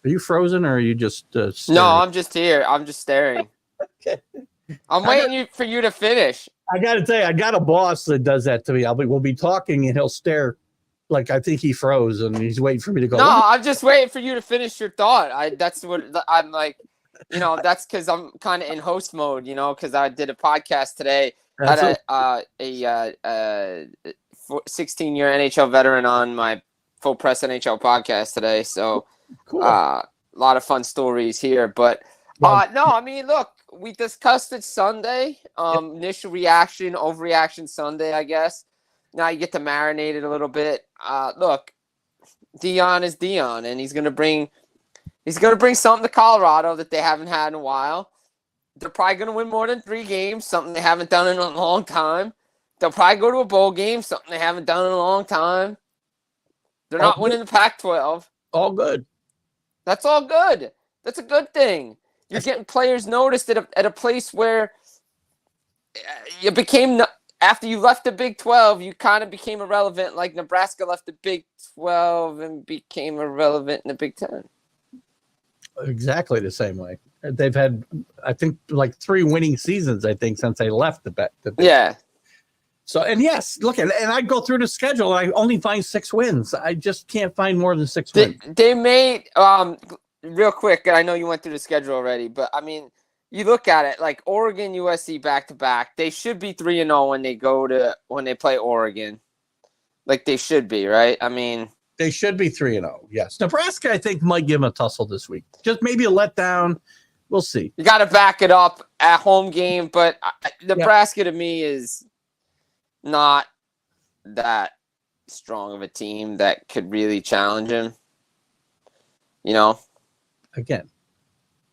Speaker 1: Are you frozen or are you just staring?
Speaker 2: No, I'm just here. I'm just staring.
Speaker 1: Okay.
Speaker 2: I'm waiting for you to finish.
Speaker 1: I got to tell you, I got a boss that does that to me. We'll be talking and he'll stare like I think he froze and he's waiting for me to go.
Speaker 2: No, I'm just waiting for you to finish your thought. That's what I'm like. That's because I'm kind of in host mode. Because I did a podcast today. Had a 16-year NHL veteran on my Full Press NHL podcast today. So. Cool. A lot of fun stories here, but no, I mean, look, we discussed it Sunday. Initial reaction, overreaction Sunday, I guess. Now you get to marinate it a little bit. Look, Dion is Dion, and he's gonna bring something to Colorado that they haven't had in a while. They're probably gonna win more than 3 games, something they haven't done in a long time. They'll probably go to a bowl game, something they haven't done in a long time. They're not winning the Pac-12.
Speaker 1: All good.
Speaker 2: That's all good. That's a good thing. You're getting players noticed at a place where you became, after you left the Big 12, you kind of became irrelevant, like Nebraska left the Big 12 and became irrelevant in the Big 10.
Speaker 1: Exactly the same way. They've had, I think, like 3 winning seasons, I think, since they left the Big 12.
Speaker 2: Yeah.
Speaker 1: So, and yes, look, and I go through the schedule, and I only find 6 wins. I just can't find more than 6 wins.
Speaker 2: They made, real quick, I know you went through the schedule already, but I mean, you look at it, like Oregon, USC back-to-back, they should be 3-0 when they play Oregon. Like they should be, right? I mean.
Speaker 1: They should be 3-0, yes. Nebraska, I think, might give them a tussle this week. Just maybe a letdown. We'll see.
Speaker 2: You got to back it up at home game, but Nebraska to me is not that strong of a team that could really challenge him.
Speaker 1: Again,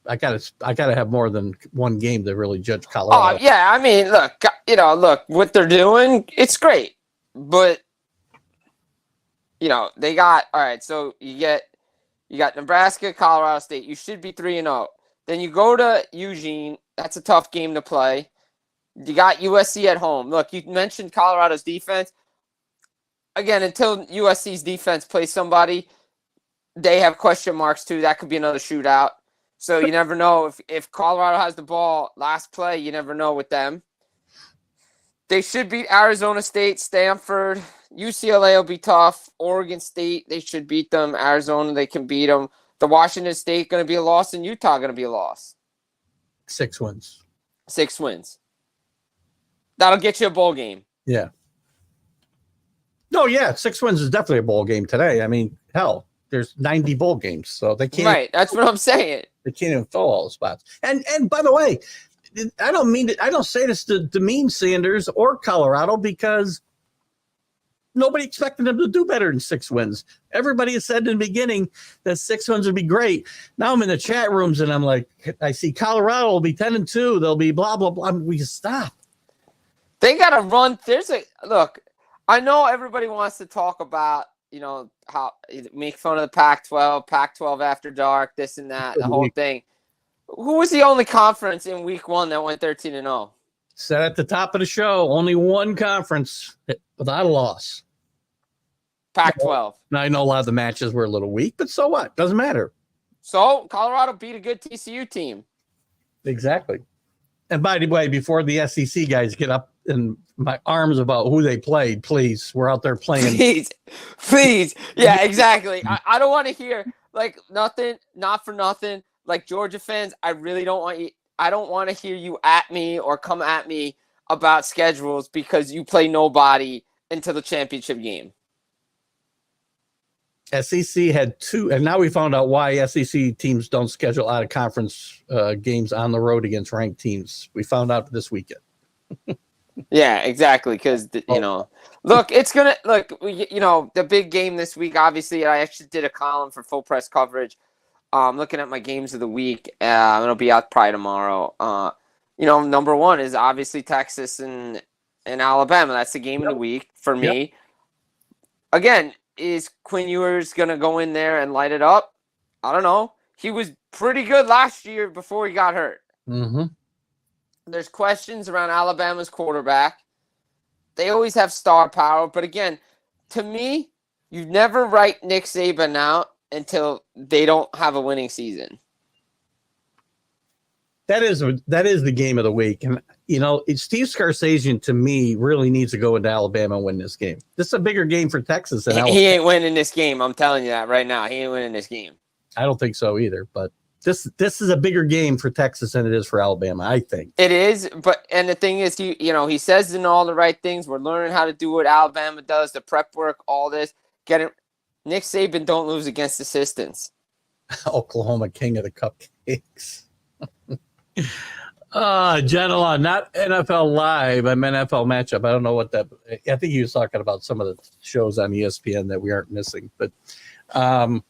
Speaker 1: I gotta have more than one game to really judge Colorado.
Speaker 2: Oh yeah, I mean, look, what they're doing, it's great, but they got all right. So you got Nebraska, Colorado State. You should be 3-0. Then you go to Eugene. That's a tough game to play. You got USC at home. Look, you mentioned Colorado's defense. Again, until USC's defense plays somebody, they have question marks too. That could be another shootout. So you never know. If Colorado has the ball last play, you never know with them. They should beat Arizona State, Stanford. UCLA will be tough. Oregon State, they should beat them. Arizona, they can beat them. The Washington State going to be a loss, and Utah going to be a loss.
Speaker 1: 6 wins.
Speaker 2: 6 wins. That'll get you a bowl game.
Speaker 1: Yeah. No, yeah, 6 wins is definitely a bowl game today. I mean, hell, there's 90 bowl games, so they can't.
Speaker 2: Right, that's what I'm saying.
Speaker 1: They can't even fill all the spots. And by the way, I don't say this to demean Sanders or Colorado, because nobody expected them to do better than 6 wins. Everybody has said in the beginning that 6 wins would be great. Now I'm in the chat rooms and I'm like, I see Colorado will be 10-2. They'll be blah, blah, blah. We stop.
Speaker 2: They got to run. Look, I know everybody wants to talk about, how make fun of the Pac-12 after dark, this and that, the whole thing. Who was the only conference in week 1 that went 13-0?
Speaker 1: Said at the top of the show, only one conference without a loss.
Speaker 2: Pac-12.
Speaker 1: Now, I know a lot of the matches were a little weak, but so what? Doesn't matter.
Speaker 2: So Colorado beat a good TCU team.
Speaker 1: Exactly. And by the way, before the SEC guys get up in my arms about who they played, please, we're out there playing.
Speaker 2: Please. Yeah, exactly. I don't want to hear nothing, not for nothing. Like Georgia fans, I really don't want you. I don't want to hear you at me or come at me about schedules because you play nobody until the championship game.
Speaker 1: SEC had 2, and now we found out why SEC teams don't schedule out of conference games on the road against ranked teams. We found out this weekend.
Speaker 2: Yeah, exactly. Because look, it's gonna the big game this week. Obviously, I actually did a column for Full Press coverage. Looking at my games of the week, it'll be out probably tomorrow. Number 1 is obviously Texas and Alabama. That's the game of the week for me.
Speaker 1: Yep.
Speaker 2: Again, is Quinn Ewers going to go in there and light it up? I don't know. He was pretty good last year before he got hurt.
Speaker 1: Mm-hmm.
Speaker 2: There's questions around Alabama's quarterback. They always have star power. But again, to me, you never write Nick Saban out until they don't have a winning season.
Speaker 1: That is the game of the week. And, Steve Scarsazian, to me, really needs to go into Alabama and win this game. This is a bigger game for Texas than Alabama.
Speaker 2: He ain't winning this game. I'm telling you that right now. He ain't winning this game.
Speaker 1: I don't think so either. But this is a bigger game for Texas than it is for Alabama, I think.
Speaker 2: It is. And the thing is, he says in all the right things. We're learning how to do what Alabama does, the prep work, all this. Nick Saban don't lose against assistants.
Speaker 1: Oklahoma king of the cupcakes. Gentlemen, not NFL Live. I'm NFL Matchup. I don't know what that. I think he was talking about some of the shows on ESPN that we aren't missing. But
Speaker 2: NFL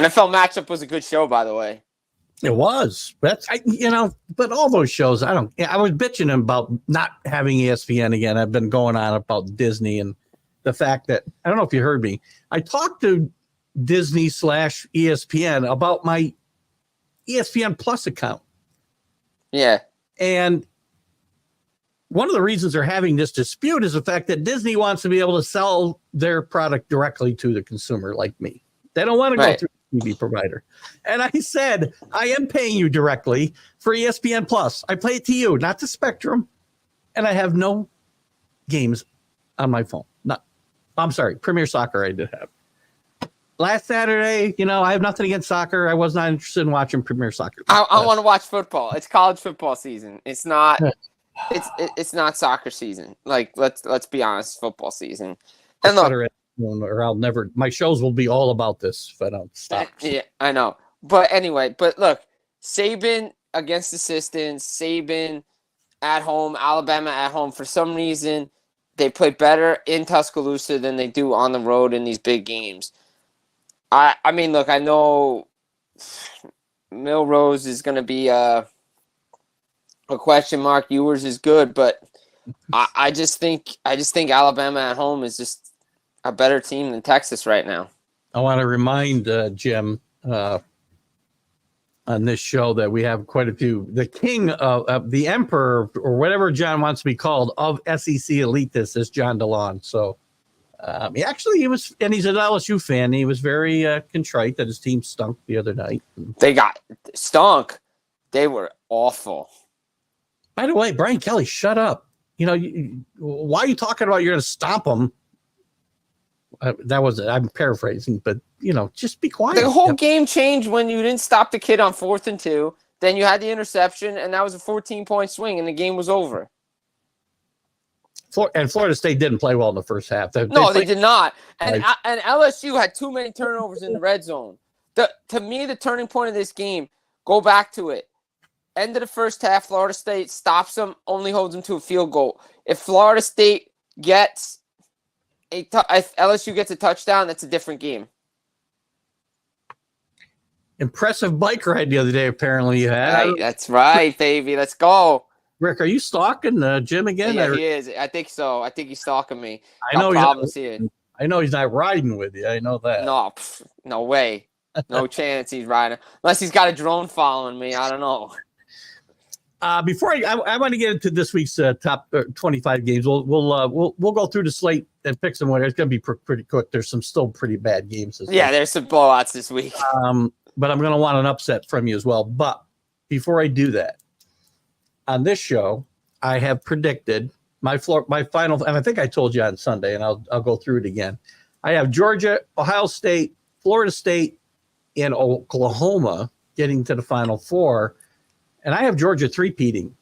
Speaker 2: Matchup was a good show, by the way.
Speaker 1: It was. But all those shows, I was bitching about not having ESPN again. I've been going on about Disney and the fact that, I don't know if you heard me, I talked to Disney/ESPN about my ESPN Plus account.
Speaker 2: Yeah.
Speaker 1: And one of the reasons they're having this dispute is the fact that Disney wants to be able to sell their product directly to the consumer like me. They don't want to go through a TV provider. And I said, I am paying you directly for ESPN Plus. I play it to you, not to Spectrum. And I have no games on my phone. I'm sorry, Premier Soccer I did have. Last Saturday, I have nothing against soccer. I was not interested in watching Premier Soccer.
Speaker 2: I want to watch football. It's college football season. It's not. It's not soccer season. Like let's be honest, football season. And look,
Speaker 1: or I'll never. My shows will be all about this if I don't stop.
Speaker 2: Yeah, I know. But anyway, look, Saban against assistants, Saban at home, Alabama at home. For some reason, they play better in Tuscaloosa than they do on the road in these big games. I mean, look, I know Milrose is going to be a question mark. Ewers is good, but I just think Alabama at home is just a better team than Texas right now.
Speaker 1: I want to remind Jim on this show that we have quite a few. The king of the emperor, or whatever John wants to be called, of SEC elitists is John DeLon. So he was, and he's an LSU fan. He was very contrite that his team stunk the other night.
Speaker 2: They got stunk. They were awful.
Speaker 1: By the way, Brian Kelly, shut up. Why are you talking about you're going to stop them? That was it. I'm paraphrasing, but just be quiet.
Speaker 2: The whole game changed when you didn't stop the kid on 4th and 2. Then you had the interception, and that was a 14-point swing, and the game was over.
Speaker 1: And Florida State didn't play well in the first half.
Speaker 2: They did not. And LSU had too many turnovers in the red zone. To me, the turning point of this game, go back to it. End of the first half, Florida State stops them, only holds them to a field goal. If Florida State gets if LSU gets a touchdown, that's a different game.
Speaker 1: Impressive bike ride the other day, apparently you had.
Speaker 2: Right, that's right, baby. Let's go.
Speaker 1: Rick, are you stalking Jim again?
Speaker 2: Yeah, he is. I think so. I think he's stalking me.
Speaker 1: I know
Speaker 2: problems here.
Speaker 1: I know he's not riding with you. I know that.
Speaker 2: No way. No chance he's riding. Unless he's got a drone following me. I don't know.
Speaker 1: Before I want to get into this week's top 25 games. We'll go through the slate and pick some winners. It's going to be pretty quick. There's some still pretty bad games.
Speaker 2: There's some blowouts this week.
Speaker 1: But I'm going to want an upset from you as well. But before I do that, on this show, I have predicted my final, and I think I told you on Sunday, and I'll go through it again. I have Georgia, Ohio State, Florida State, and Oklahoma getting to the Final Four, and I have Georgia three-peating.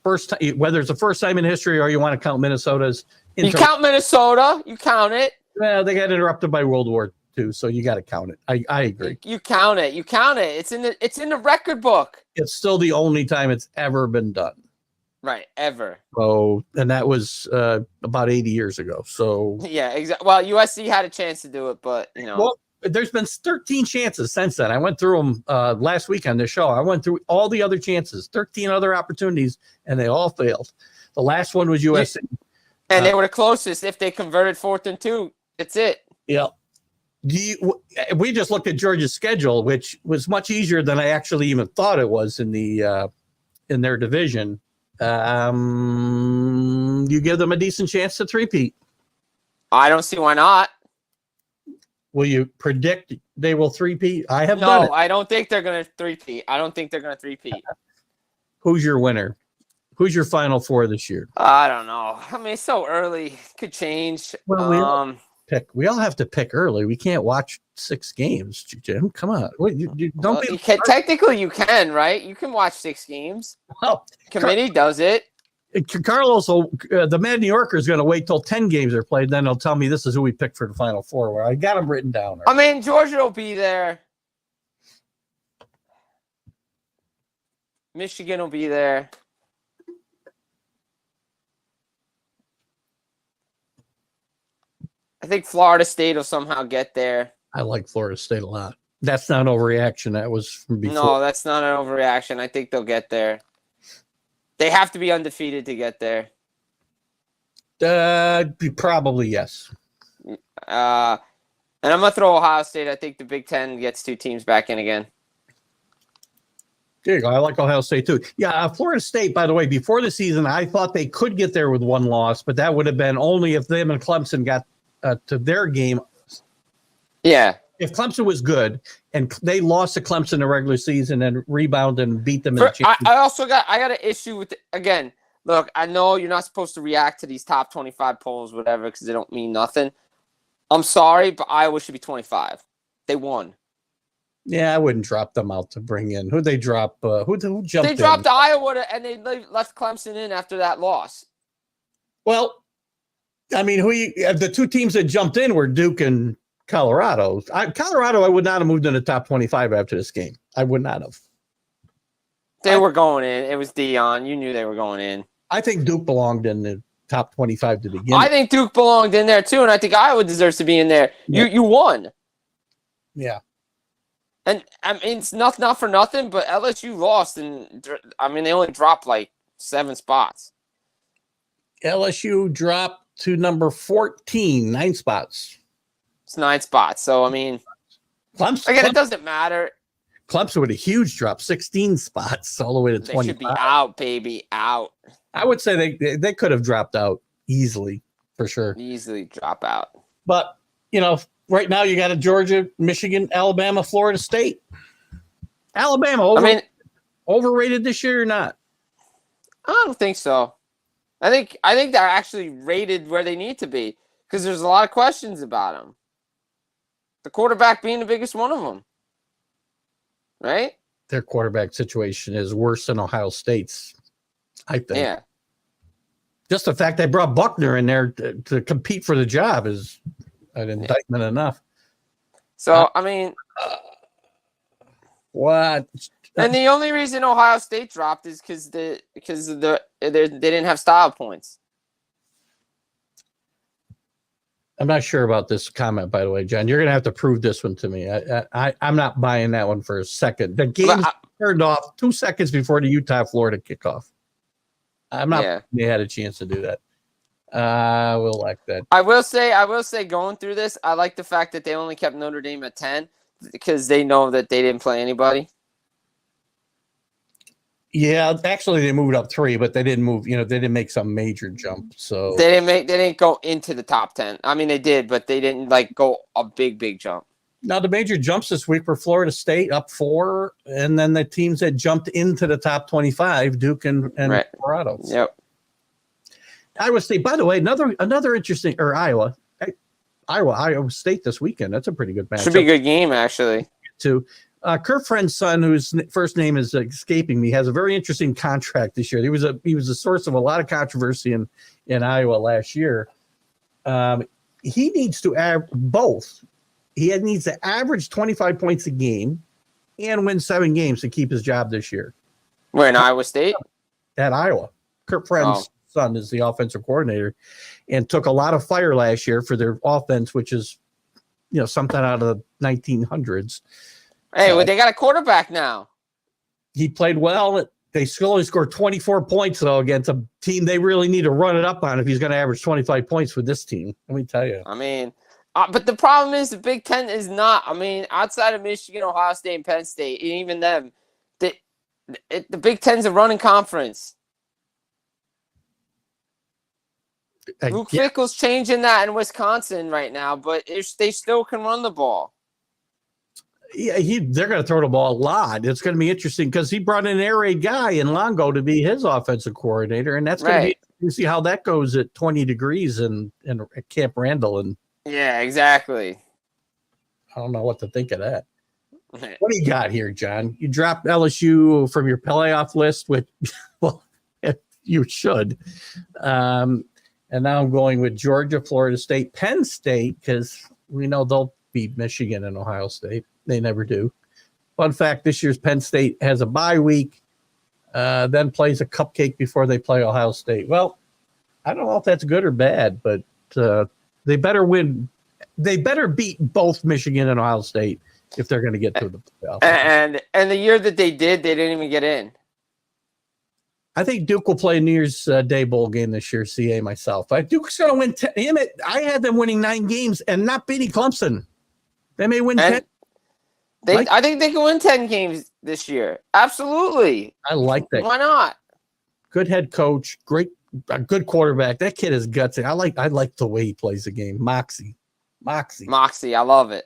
Speaker 1: First time, whether it's the first time in history or you want to count Minnesota's.
Speaker 2: You count Minnesota. You count it.
Speaker 1: Well, they got interrupted by World War II, so you got to count it. I agree.
Speaker 2: You count it. You count it. It's in the record book.
Speaker 1: It's still the only time it's ever been done.
Speaker 2: Right, ever.
Speaker 1: So, and that was about 80 years ago. So
Speaker 2: yeah, exactly. Well, USC had a chance to do it, but
Speaker 1: Well, there's been 13 chances since then. I went through them last week on the show. I went through all the other chances, 13 other opportunities, and they all failed. The last one was USC,
Speaker 2: and they were the closest. If they converted 4th and 2, that's it.
Speaker 1: Yeah. We just looked at Georgia's schedule, which was much easier than I actually even thought it was in their division. You give them a decent chance to three-peat.
Speaker 2: I don't see why not.
Speaker 1: Will you predict they will three-peat? I have done it.
Speaker 2: No, I don't think they're going to three-peat.
Speaker 1: Who's your winner? Who's your Final Four this year?
Speaker 2: I don't know. I mean, it's so early. Could change.
Speaker 1: Well, we all have to pick early. We can't watch 6 games, Jim. Come on.
Speaker 2: Technically, you can, right? You can watch 6 games.
Speaker 1: Well,
Speaker 2: committee does it.
Speaker 1: Carlos, the Mad New Yorker, is going to wait till 10 games are played. Then he'll tell me this is who we picked for the Final Four. Where I got them written down.
Speaker 2: I mean, Georgia will be there. Michigan will be there. I think Florida State will somehow get there.
Speaker 1: I like Florida State a lot. That's not an overreaction. That was from before.
Speaker 2: No, that's not an overreaction. I think they'll get there. They have to be undefeated to get there.
Speaker 1: Probably, yes.
Speaker 2: And I'm going to throw Ohio State. I think the Big Ten gets 2 teams back in again.
Speaker 1: There you go. I like Ohio State, too. Yeah, Florida State, by the way, before the season, I thought they could get there with 1 loss, but that would have been only if them and Clemson got to their game.
Speaker 2: Yeah.
Speaker 1: If Clemson was good and they lost to Clemson in the regular season and rebounded and beat them in the championship.
Speaker 2: I got an issue with again. Look, I know you're not supposed to react to these top 25 polls, whatever, because they don't mean nothing. I'm sorry, but Iowa should be 25. They won.
Speaker 1: Yeah, I wouldn't drop them out to bring in. Who'd they drop? Who jumped in?
Speaker 2: They dropped Iowa and they left Clemson in after that loss.
Speaker 1: Well, I mean, the 2 teams that jumped in were Duke and Colorado. Colorado, I would not have moved in the top 25 after this game. I would not have.
Speaker 2: They were going in. It was Dion. You knew they were going in.
Speaker 1: I think Duke belonged in the top 25 to begin.
Speaker 2: I think Duke belonged in there too, and I think Iowa deserves to be in there. Yeah. You won.
Speaker 1: Yeah.
Speaker 2: And I mean, it's not for nothing, but LSU lost, and I mean they only dropped like 7 spots.
Speaker 1: LSU dropped to number 14, 9 spots.
Speaker 2: It's 9 spots. So, I mean, Clemson, it doesn't matter.
Speaker 1: Clemson with a huge drop, 16 spots all the way to 20.
Speaker 2: They should be out, baby, out.
Speaker 1: I would say they could have dropped out easily, for sure.
Speaker 2: Easily drop out.
Speaker 1: But, right now you got a Georgia, Michigan, Alabama, Florida State. Alabama, overrated this year or not?
Speaker 2: I don't think so. I think they're actually rated where they need to be because there's a lot of questions about them. The quarterback being the biggest one of them, right?
Speaker 1: Their quarterback situation is worse than Ohio State's, I think.
Speaker 2: Yeah.
Speaker 1: Just the fact they brought Buckner in there to compete for the job is an indictment enough.
Speaker 2: So, I mean,
Speaker 1: what?
Speaker 2: And the only reason Ohio State dropped is because they didn't have style points.
Speaker 1: I'm not sure about this comment, by the way, John. You're going to have to prove this one to me. I'm not buying that one for a second. The game turned off 2 seconds before the Utah-Florida kickoff. I'm not. They had a chance to do that. We'll like that.
Speaker 2: I will say, going through this, I like the fact that they only kept Notre Dame at 10 because they know that they didn't play anybody.
Speaker 1: Yeah, actually, they moved up 3, but they didn't move. They didn't make some major jump. So
Speaker 2: they didn't go into the top 10. I mean, they did, but they didn't go a big jump.
Speaker 1: Now, the major jumps this week were Florida State up 4, and then the teams that jumped into the top 25, Duke and Colorado.
Speaker 2: Yep.
Speaker 1: Iowa State, by the way, another interesting, or Iowa State this weekend. That's a pretty good match.
Speaker 2: Should be a good game, actually.
Speaker 1: Too. Kurt Friend's son, whose first name is escaping me, has a very interesting contract this year. He was a source of a lot of controversy in Iowa last year. He needs to average both. He needs to average 25 points a game and win 7 games to keep his job this year.
Speaker 2: Where, in Iowa State?
Speaker 1: At Iowa. Kurt Friend's son is the offensive coordinator and took a lot of fire last year for their offense, which is, something out of the 1900s.
Speaker 2: Hey, well, they got a quarterback now.
Speaker 1: He played well. They still only scored 24 points, though, against a team they really need to run it up on if he's going to average 25 points with this team. Let me tell you.
Speaker 2: I mean, but the problem is the Big Ten is not. I mean, outside of Michigan, Ohio State, and Penn State, and even them, the Big Ten's a running conference. Luke Fickell's changing that in Wisconsin right now, but they still can run the ball.
Speaker 1: Yeah, they're going to throw the ball a lot. It's going to be interesting because he brought in an air raid guy in Longo to be his offensive coordinator, and that's going to be you see how that goes at 20 degrees in Camp Randall. And
Speaker 2: yeah, exactly.
Speaker 1: I don't know what to think of that. What do you got here, John? You dropped LSU from your playoff list, which, well, you should. And now I'm going with Georgia, Florida State, Penn State, because we know they'll beat Michigan and Ohio State. They never do. Fun fact, this year's Penn State has a bye week, then plays a cupcake before they play Ohio State. Well, I don't know if that's good or bad, but they better win. They better beat both Michigan and Ohio State if they're going to get to the playoffs.
Speaker 2: And the year that they didn't even get in.
Speaker 1: I think Duke will play a New Year's Day bowl game this year, CA myself. Duke's going to win 10. Damn it, I had them winning 9 games and not beating Clemson. They may win 10.
Speaker 2: I think they can win 10 games this year. Absolutely.
Speaker 1: I like that.
Speaker 2: Why not?
Speaker 1: Good head coach, a good quarterback. That kid is gutsy. I like the way he plays the game. Moxie.
Speaker 2: I love it.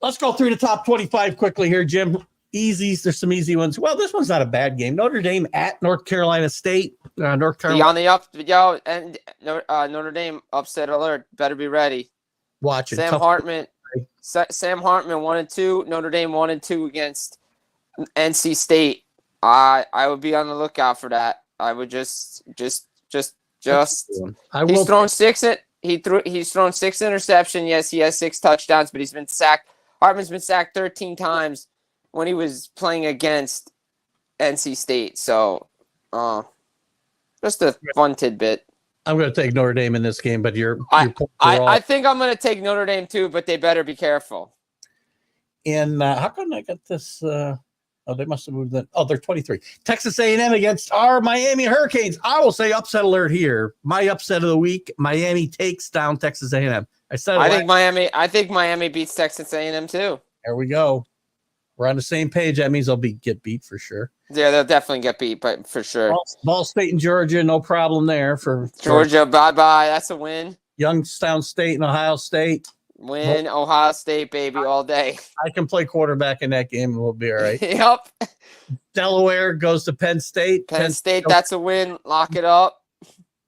Speaker 1: Let's go through the top 25 quickly here, Jim. Easies. There's some easy ones. Well, this one's not a bad game. Notre Dame at North Carolina State. North Carolina.
Speaker 2: On the up, yo, and Notre Dame upset alert. Better be ready.
Speaker 1: Watch it.
Speaker 2: Sam Hartman 1-2. Notre Dame 1-2 against NC State. I would be on the lookout for that. I would just. He's thrown 6. He's thrown 6 interceptions. Yes, he has 6 touchdowns, but he's been sacked. Hartman's been sacked 13 times when he was playing against NC State. So, just a fun tidbit.
Speaker 1: I'm going to take Notre Dame in this game, but
Speaker 2: I think I'm going to take Notre Dame too, but they better be careful.
Speaker 1: And how come I got this? They must have moved that. Oh, they're 23. Texas A&M against our Miami Hurricanes. I will say upset alert here. My upset of the week: Miami takes down Texas A&M. I think
Speaker 2: Miami beats Texas A&M too.
Speaker 1: There we go. We're on the same page. That means they'll get beat for sure.
Speaker 2: Yeah, they'll definitely get beat, but for sure.
Speaker 1: Ball State and Georgia, no problem there for
Speaker 2: Georgia. Bye. That's a win.
Speaker 1: Youngstown State and Ohio State.
Speaker 2: Win. Ohio State, baby, all day.
Speaker 1: I can play quarterback in that game and we'll be all right.
Speaker 2: Yep.
Speaker 1: Delaware goes to Penn State.
Speaker 2: Penn State, that's a win. Lock it up.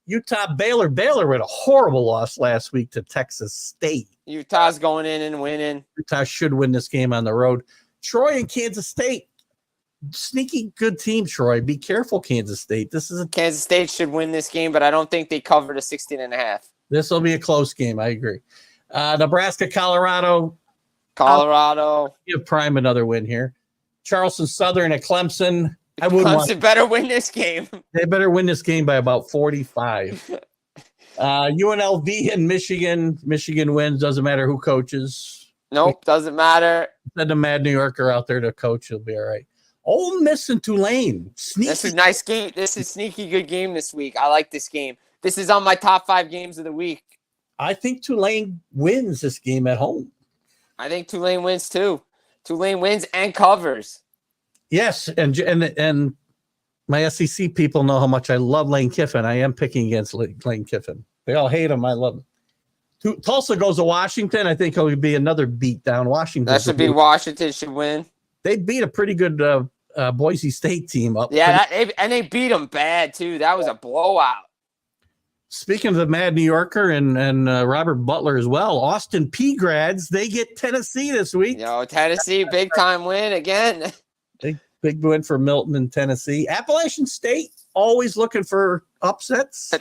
Speaker 1: Utah, Baylor. Baylor with a horrible loss last week to Texas State.
Speaker 2: Utah's going in and winning.
Speaker 1: Utah should win this game on the road. Troy and Kansas State. sneaky good team, Troy. Be careful, Kansas State.
Speaker 2: Kansas State should win this game, but I don't think they covered a 16.5.
Speaker 1: This will be a close game. I agree. Nebraska, Colorado.
Speaker 2: Colorado.
Speaker 1: Give Prime another win here. Charleston Southern at Clemson.
Speaker 2: Clemson better win this game.
Speaker 1: They better win this game by about 45. UNLV and Michigan. Michigan wins. Doesn't matter who coaches.
Speaker 2: Nope, doesn't matter.
Speaker 1: Send a Mad New Yorker out there to coach. He'll be all right. Ole Miss and Tulane. Sneaky.
Speaker 2: This is a nice game. This is a sneaky good game this week. I like this game. This is on my top 5 games of the week.
Speaker 1: I think Tulane wins this game at home.
Speaker 2: I think Tulane wins too. Tulane wins and covers.
Speaker 1: Yes, and my SEC people know how much I love Lane Kiffin. I am picking against Lane Kiffin. They all hate him. I love him. Tulsa goes to Washington. I think it'll be another beat down. Washington.
Speaker 2: That should be Washington should win.
Speaker 1: They beat a pretty good Boise State team up.
Speaker 2: Yeah, and they beat them bad too. That was a blowout.
Speaker 1: Speaking of the Mad New Yorker and Robert Butler as well, Austin P grads, they get Tennessee this week.
Speaker 2: Tennessee, big time win again.
Speaker 1: Big win for Milton and Tennessee. Appalachian State always looking for upsets.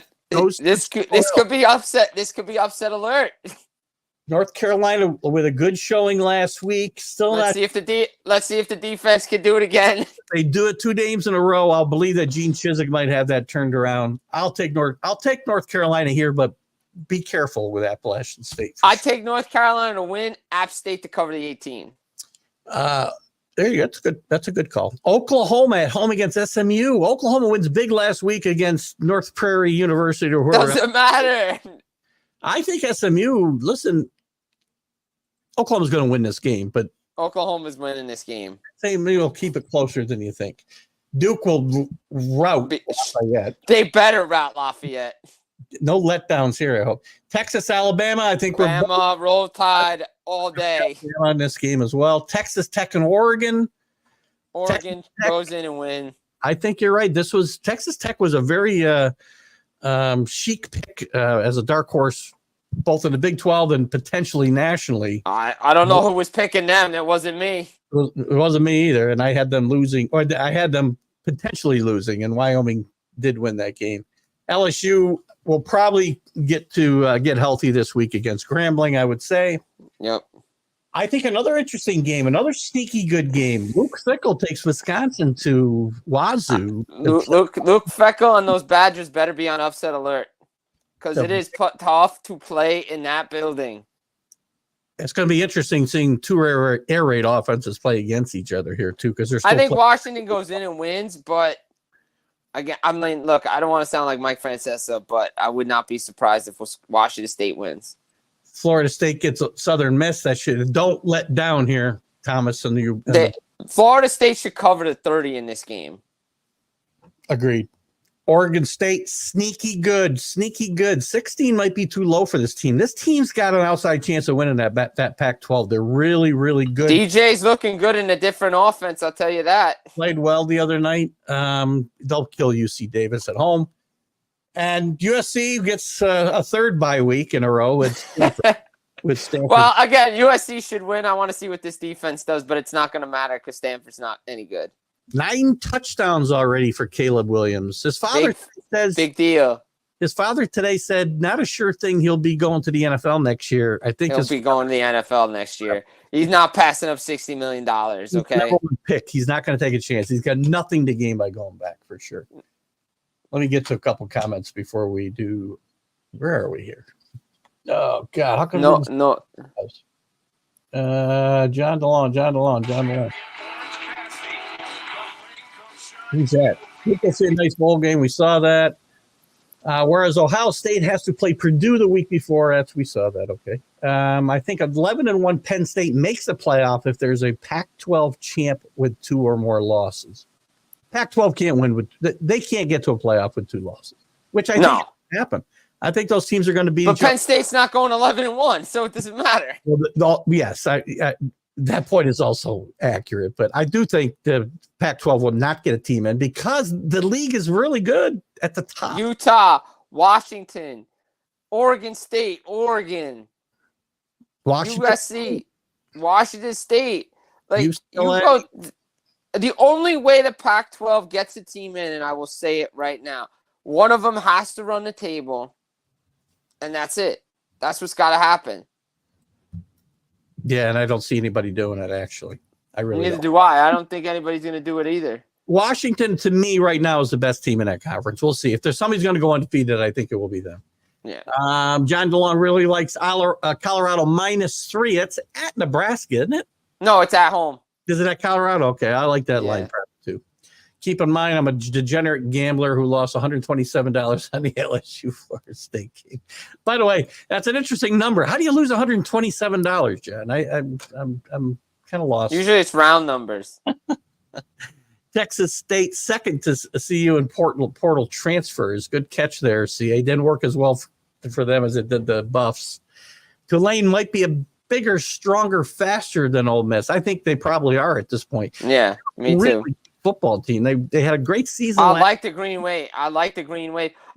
Speaker 2: This could be upset. This could be upset alert.
Speaker 1: North Carolina with a good showing last week. Let's see if
Speaker 2: the defense can do it again.
Speaker 1: If they do it 2 games in a row, I'll believe that Gene Chizik might have that turned around. I'll take North Carolina here, but be careful with Appalachian State.
Speaker 2: I take North Carolina to win, App State to cover the 18.
Speaker 1: There you go. That's a good call. Oklahoma at home against SMU. Oklahoma wins big last week against North Prairie University. Or whoever.
Speaker 2: Doesn't matter.
Speaker 1: I think SMU. Listen, Oklahoma's going to win this game, but
Speaker 2: Oklahoma's winning this game.
Speaker 1: Maybe we'll keep it closer than you think. Duke will rout Lafayette.
Speaker 2: They better rout Lafayette.
Speaker 1: No letdowns here, I hope. Texas, Alabama. I think
Speaker 2: Alabama, Roll Tide all day
Speaker 1: on this game as well. Texas Tech and Oregon.
Speaker 2: Oregon goes in and win.
Speaker 1: I think you're right. Texas Tech was a very chic pick as a dark horse, both in the Big 12 and potentially nationally.
Speaker 2: I don't know who was picking them. It wasn't me.
Speaker 1: It wasn't me either, and I had them losing, or I had them potentially losing, and Wyoming did win that game. LSU will probably get healthy this week against Grambling, I would say.
Speaker 2: Yep.
Speaker 1: I think another interesting game, another sneaky good game. Luke Fickell takes Wisconsin to Wazoo.
Speaker 2: Luke Fickell and those Badgers better be on upset alert because it is tough to play in that building.
Speaker 1: It's going to be interesting seeing 2 air raid offenses play against each other here too, because there's.
Speaker 2: I think Washington goes in and wins, but again, I mean, look, I don't want to sound like Mike Francesa, but I would not be surprised if Washington State wins.
Speaker 1: Florida State gets a Southern Miss. Don't let down here, Thomas.
Speaker 2: Florida State should cover the 30 in this game.
Speaker 1: Agreed. Oregon State, sneaky good. 16 might be too low for this team. This team's got an outside chance of winning that Pac-12. They're really, really good.
Speaker 2: DJ's looking good in a different offense, I'll tell you that.
Speaker 1: Played well the other night. They'll kill UC Davis at home. And USC gets a 3rd bye week in a row with Stanford.
Speaker 2: Well, again, USC should win. I want to see what this defense does, but it's not going to matter because Stanford's not any good.
Speaker 1: 9 touchdowns already for Caleb Williams. His father says
Speaker 2: big deal.
Speaker 1: His father today said not a sure thing he'll be going to the NFL next year. I think
Speaker 2: he'll be going to the NFL next year. He's not passing up $60 million. Okay.
Speaker 1: He's not going to take a chance. He's got nothing to gain by going back for sure. Let me get to a couple comments before we do. Where are we here? Oh God! How come
Speaker 2: no?
Speaker 1: John DeLong. Who's that? People say a nice bowl game. We saw that. Whereas Ohio State has to play Purdue the week before. We saw that. Okay. I think 11-1 Penn State makes the playoff if there's a Pac-12 champ with 2 or more losses. Pac-12 can't win they can't get to a playoff with 2 losses, which I think will happen. I think those teams are going to be.
Speaker 2: But Penn State's not going 11-1, so it doesn't matter.
Speaker 1: Well, yes, that point is also accurate, but I do think the Pac-12 will not get a team in because the league is really good at the top.
Speaker 2: Utah, Washington, Oregon State, Oregon, USC, Washington State. Like you go. the only way the Pac-12 gets a team in, and I will say it right now, one of them has to run the table, and that's it. That's what's got to happen.
Speaker 1: Yeah, and I don't see anybody doing it, actually. I really
Speaker 2: Neither
Speaker 1: don't.
Speaker 2: do I. I don't think anybody's going to do it either.
Speaker 1: Washington, to me, right now, is the best team in that conference. We'll see. If there's somebody's going to go undefeated, I think it will be them.
Speaker 2: Yeah.
Speaker 1: John DeLong really likes Colorado -3. It's at Nebraska, isn't it?
Speaker 2: No, it's at home.
Speaker 1: Is it at Colorado? Okay, I like that
Speaker 2: Yeah.
Speaker 1: line prep too. Keep in mind, I'm a degenerate gambler who lost $127 on the LSU Florida State game. By the way, that's an interesting number. How do you lose $127, John? I'm kind of lost.
Speaker 2: Usually it's round numbers.
Speaker 1: Texas State second to CU in portal transfers. Good catch there. CA didn't work as well for them as it did the Buffs. Tulane might be a bigger, stronger, faster than Ole Miss. I think they probably are at this point.
Speaker 2: Yeah, me too.
Speaker 1: Football team. They had a great season.
Speaker 2: I like the green wave.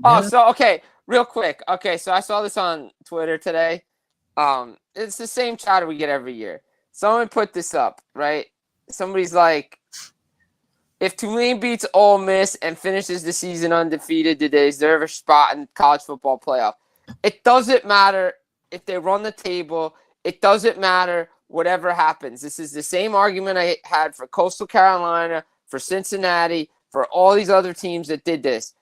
Speaker 2: Oh, so okay, real quick. Okay, so I saw this on Twitter today. It's the same chatter we get every year. Someone put this up, right? Somebody's like, if Tulane beats Ole Miss and finishes the season undefeated, do they deserve a spot in college football playoff? It doesn't matter if they run the table. It doesn't matter whatever happens. This is the same argument I had for Coastal Carolina, for Cincinnati, for all these other teams that did this.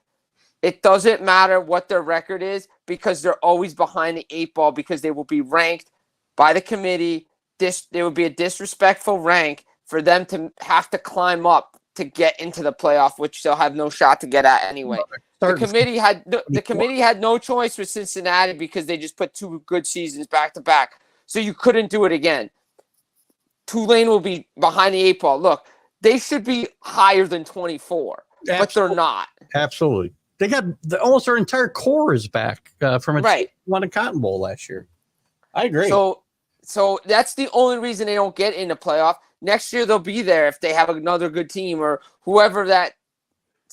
Speaker 2: It doesn't matter what their record is because they're always behind the 8 ball because they will be ranked by the committee. There would be a disrespectful rank for them to have to climb up to get into the playoff, which they'll have no shot to get at anyway. The committee had no choice with Cincinnati because they just put 2 good seasons back to back. So you couldn't do it again. Tulane will be behind the 8 ball. Look, they should be higher than 24, but they're not.
Speaker 1: Absolutely. They got almost their entire core is back from a team who won a Cotton Bowl last year. I agree.
Speaker 2: So that's the only reason they don't get in the playoff. Next year they'll be there if they have another good team or whoever that's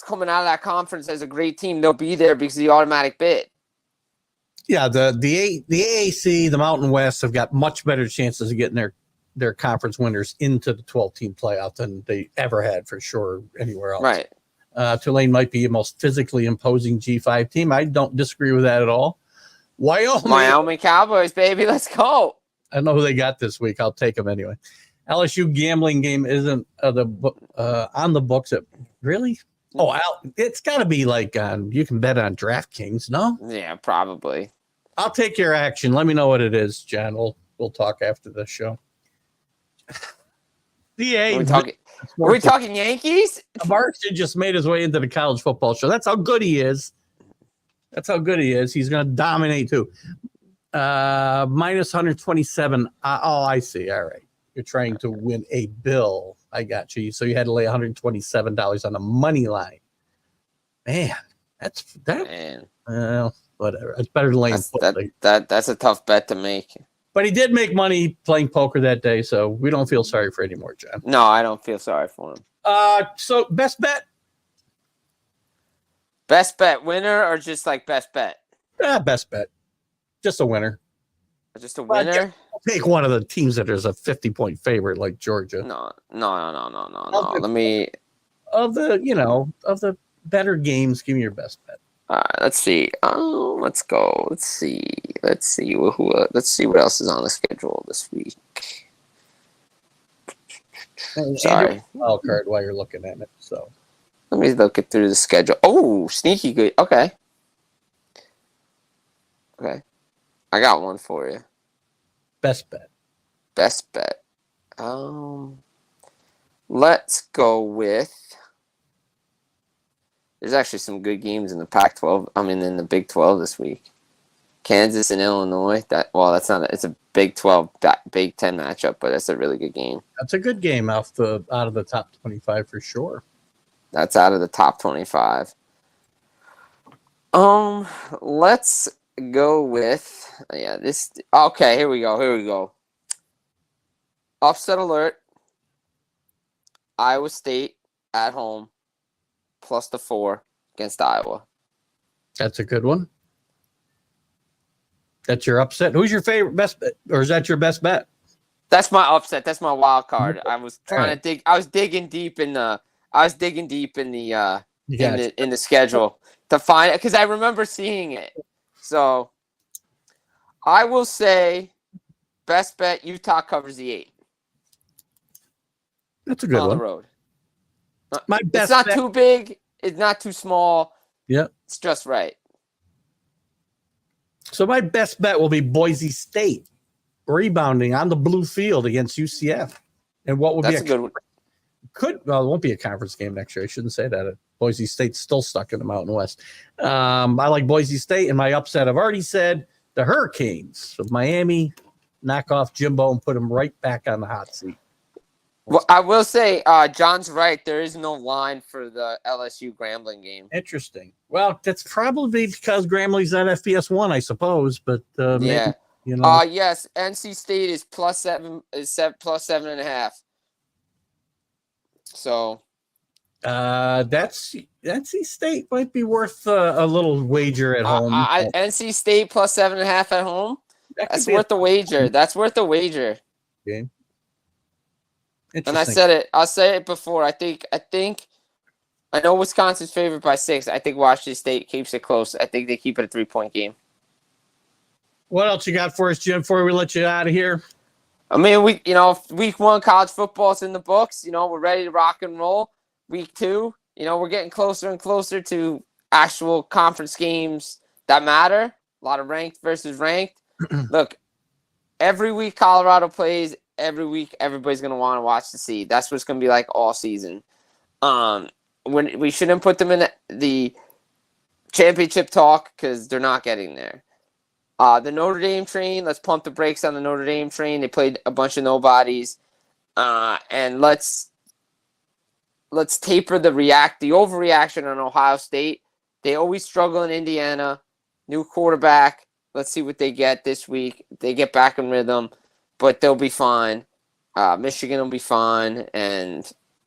Speaker 2: coming out of that conference as a great team. They'll be there because of the automatic bid.
Speaker 1: Yeah, the AAC, the Mountain West have got much better chances of getting their conference winners into the 12-team playoff than they ever had for sure anywhere else.
Speaker 2: Right.
Speaker 1: Tulane might be the most physically imposing G5 team. I don't disagree with that at all.
Speaker 2: Wyoming Cowboys, baby, let's go.
Speaker 1: I know who they got this week. I'll take them anyway. LSU gambling game isn't on the books. Really? Oh, it's got to be like you can bet on DraftKings, no?
Speaker 2: Yeah, probably.
Speaker 1: I'll take your action. Let me know what it is, John. We'll talk after the show.
Speaker 2: Are we talking Yankees?
Speaker 1: Varsity just made his way into the college football show. That's how good he is. He's going to dominate too. -127. I see. All right. You're trying to win a bill. I got you. So you had to lay $127 on the money line. Man, that's that.
Speaker 2: Man.
Speaker 1: Well, whatever. It's better than laying.
Speaker 2: That's a tough bet to make.
Speaker 1: But he did make money playing poker that day, so we don't feel sorry for any more, John.
Speaker 2: No, I don't feel sorry for him.
Speaker 1: So best bet?
Speaker 2: Best bet winner or just like best bet?
Speaker 1: Best bet. Just a winner.
Speaker 2: Just a winner?
Speaker 1: Take one of the teams that is a 50-point favorite like Georgia.
Speaker 2: No. Let me
Speaker 1: of the better games, give me your best bet.
Speaker 2: All right, let's see. Let's go. Let's see let's see what else is on the schedule this week. Sorry.
Speaker 1: Wild card while you're looking at it. So
Speaker 2: let me look it through the schedule. Oh, sneaky good. Okay. I got one for you.
Speaker 1: Best bet.
Speaker 2: Let's go with. There's actually some good games in the Pac-12. In the Big 12 this week. Kansas and Illinois. It's a Big 12, Big 10 matchup, but that's a really good game.
Speaker 1: That's a good game out of the top 25 for sure.
Speaker 2: That's out of the top 25. Let's go with this. Okay, here we go. Upset alert. Iowa State at home. Plus the 4 against Iowa.
Speaker 1: That's a good one. That's your upset. Who's your favorite best bet? Or is that your best bet?
Speaker 2: That's my upset. That's my wild card. I was trying to dig. I was digging deep in the. I was digging deep in the in the schedule to find it because I remember seeing it. So I will say, best bet Utah covers the 8.
Speaker 1: That's a good
Speaker 2: on
Speaker 1: one.
Speaker 2: the road.
Speaker 1: My best
Speaker 2: it's not
Speaker 1: bet.
Speaker 2: too big. It's not too small.
Speaker 1: Yep.
Speaker 2: It's just right.
Speaker 1: So my best bet will be Boise State rebounding on the blue field against UCF. And what would
Speaker 2: That's
Speaker 1: be
Speaker 2: a good one.
Speaker 1: It won't be a conference game next year. I shouldn't say that. Boise State's still stuck in the Mountain West. I like Boise State, and my upset, I've already said the Hurricanes of Miami knock off Jimbo and put him right back on the hot seat.
Speaker 2: Well, I will say, John's right. There is no line for the LSU Grambling game.
Speaker 1: Interesting. Well, that's probably because Grambly's at FBS1, I suppose. But
Speaker 2: yeah,
Speaker 1: maybe, you know.
Speaker 2: Yes, NC State is +7, plus 7.5. So,
Speaker 1: that's NC State might be worth a little wager at home.
Speaker 2: NC State plus 7.5 at home. That's worth the wager. That's worth the wager.
Speaker 1: Game.
Speaker 2: And I said it. I'll say it before. I know Wisconsin's favored by 6. I think Washington State keeps it close. I think they keep it a 3-point game.
Speaker 1: What else you got for us, Jim, before we let you out of here?
Speaker 2: I mean, week 1 college football's in the books. We're ready to rock and roll. Week 2, we're getting closer and closer to actual conference games that matter. A lot of ranked versus ranked. Look, every week Colorado plays. Every week, everybody's going to want to watch the seed. That's what it's going to be like all season. When we shouldn't put them in the championship talk because they're not getting there. The Notre Dame train, let's pump the brakes on the Notre Dame train. They played a bunch of nobodies. And let's taper the overreaction on Ohio State. They always struggle in Indiana. New quarterback. Let's see what they get this week. They get back in rhythm. But they'll be fine. Michigan will be fine, and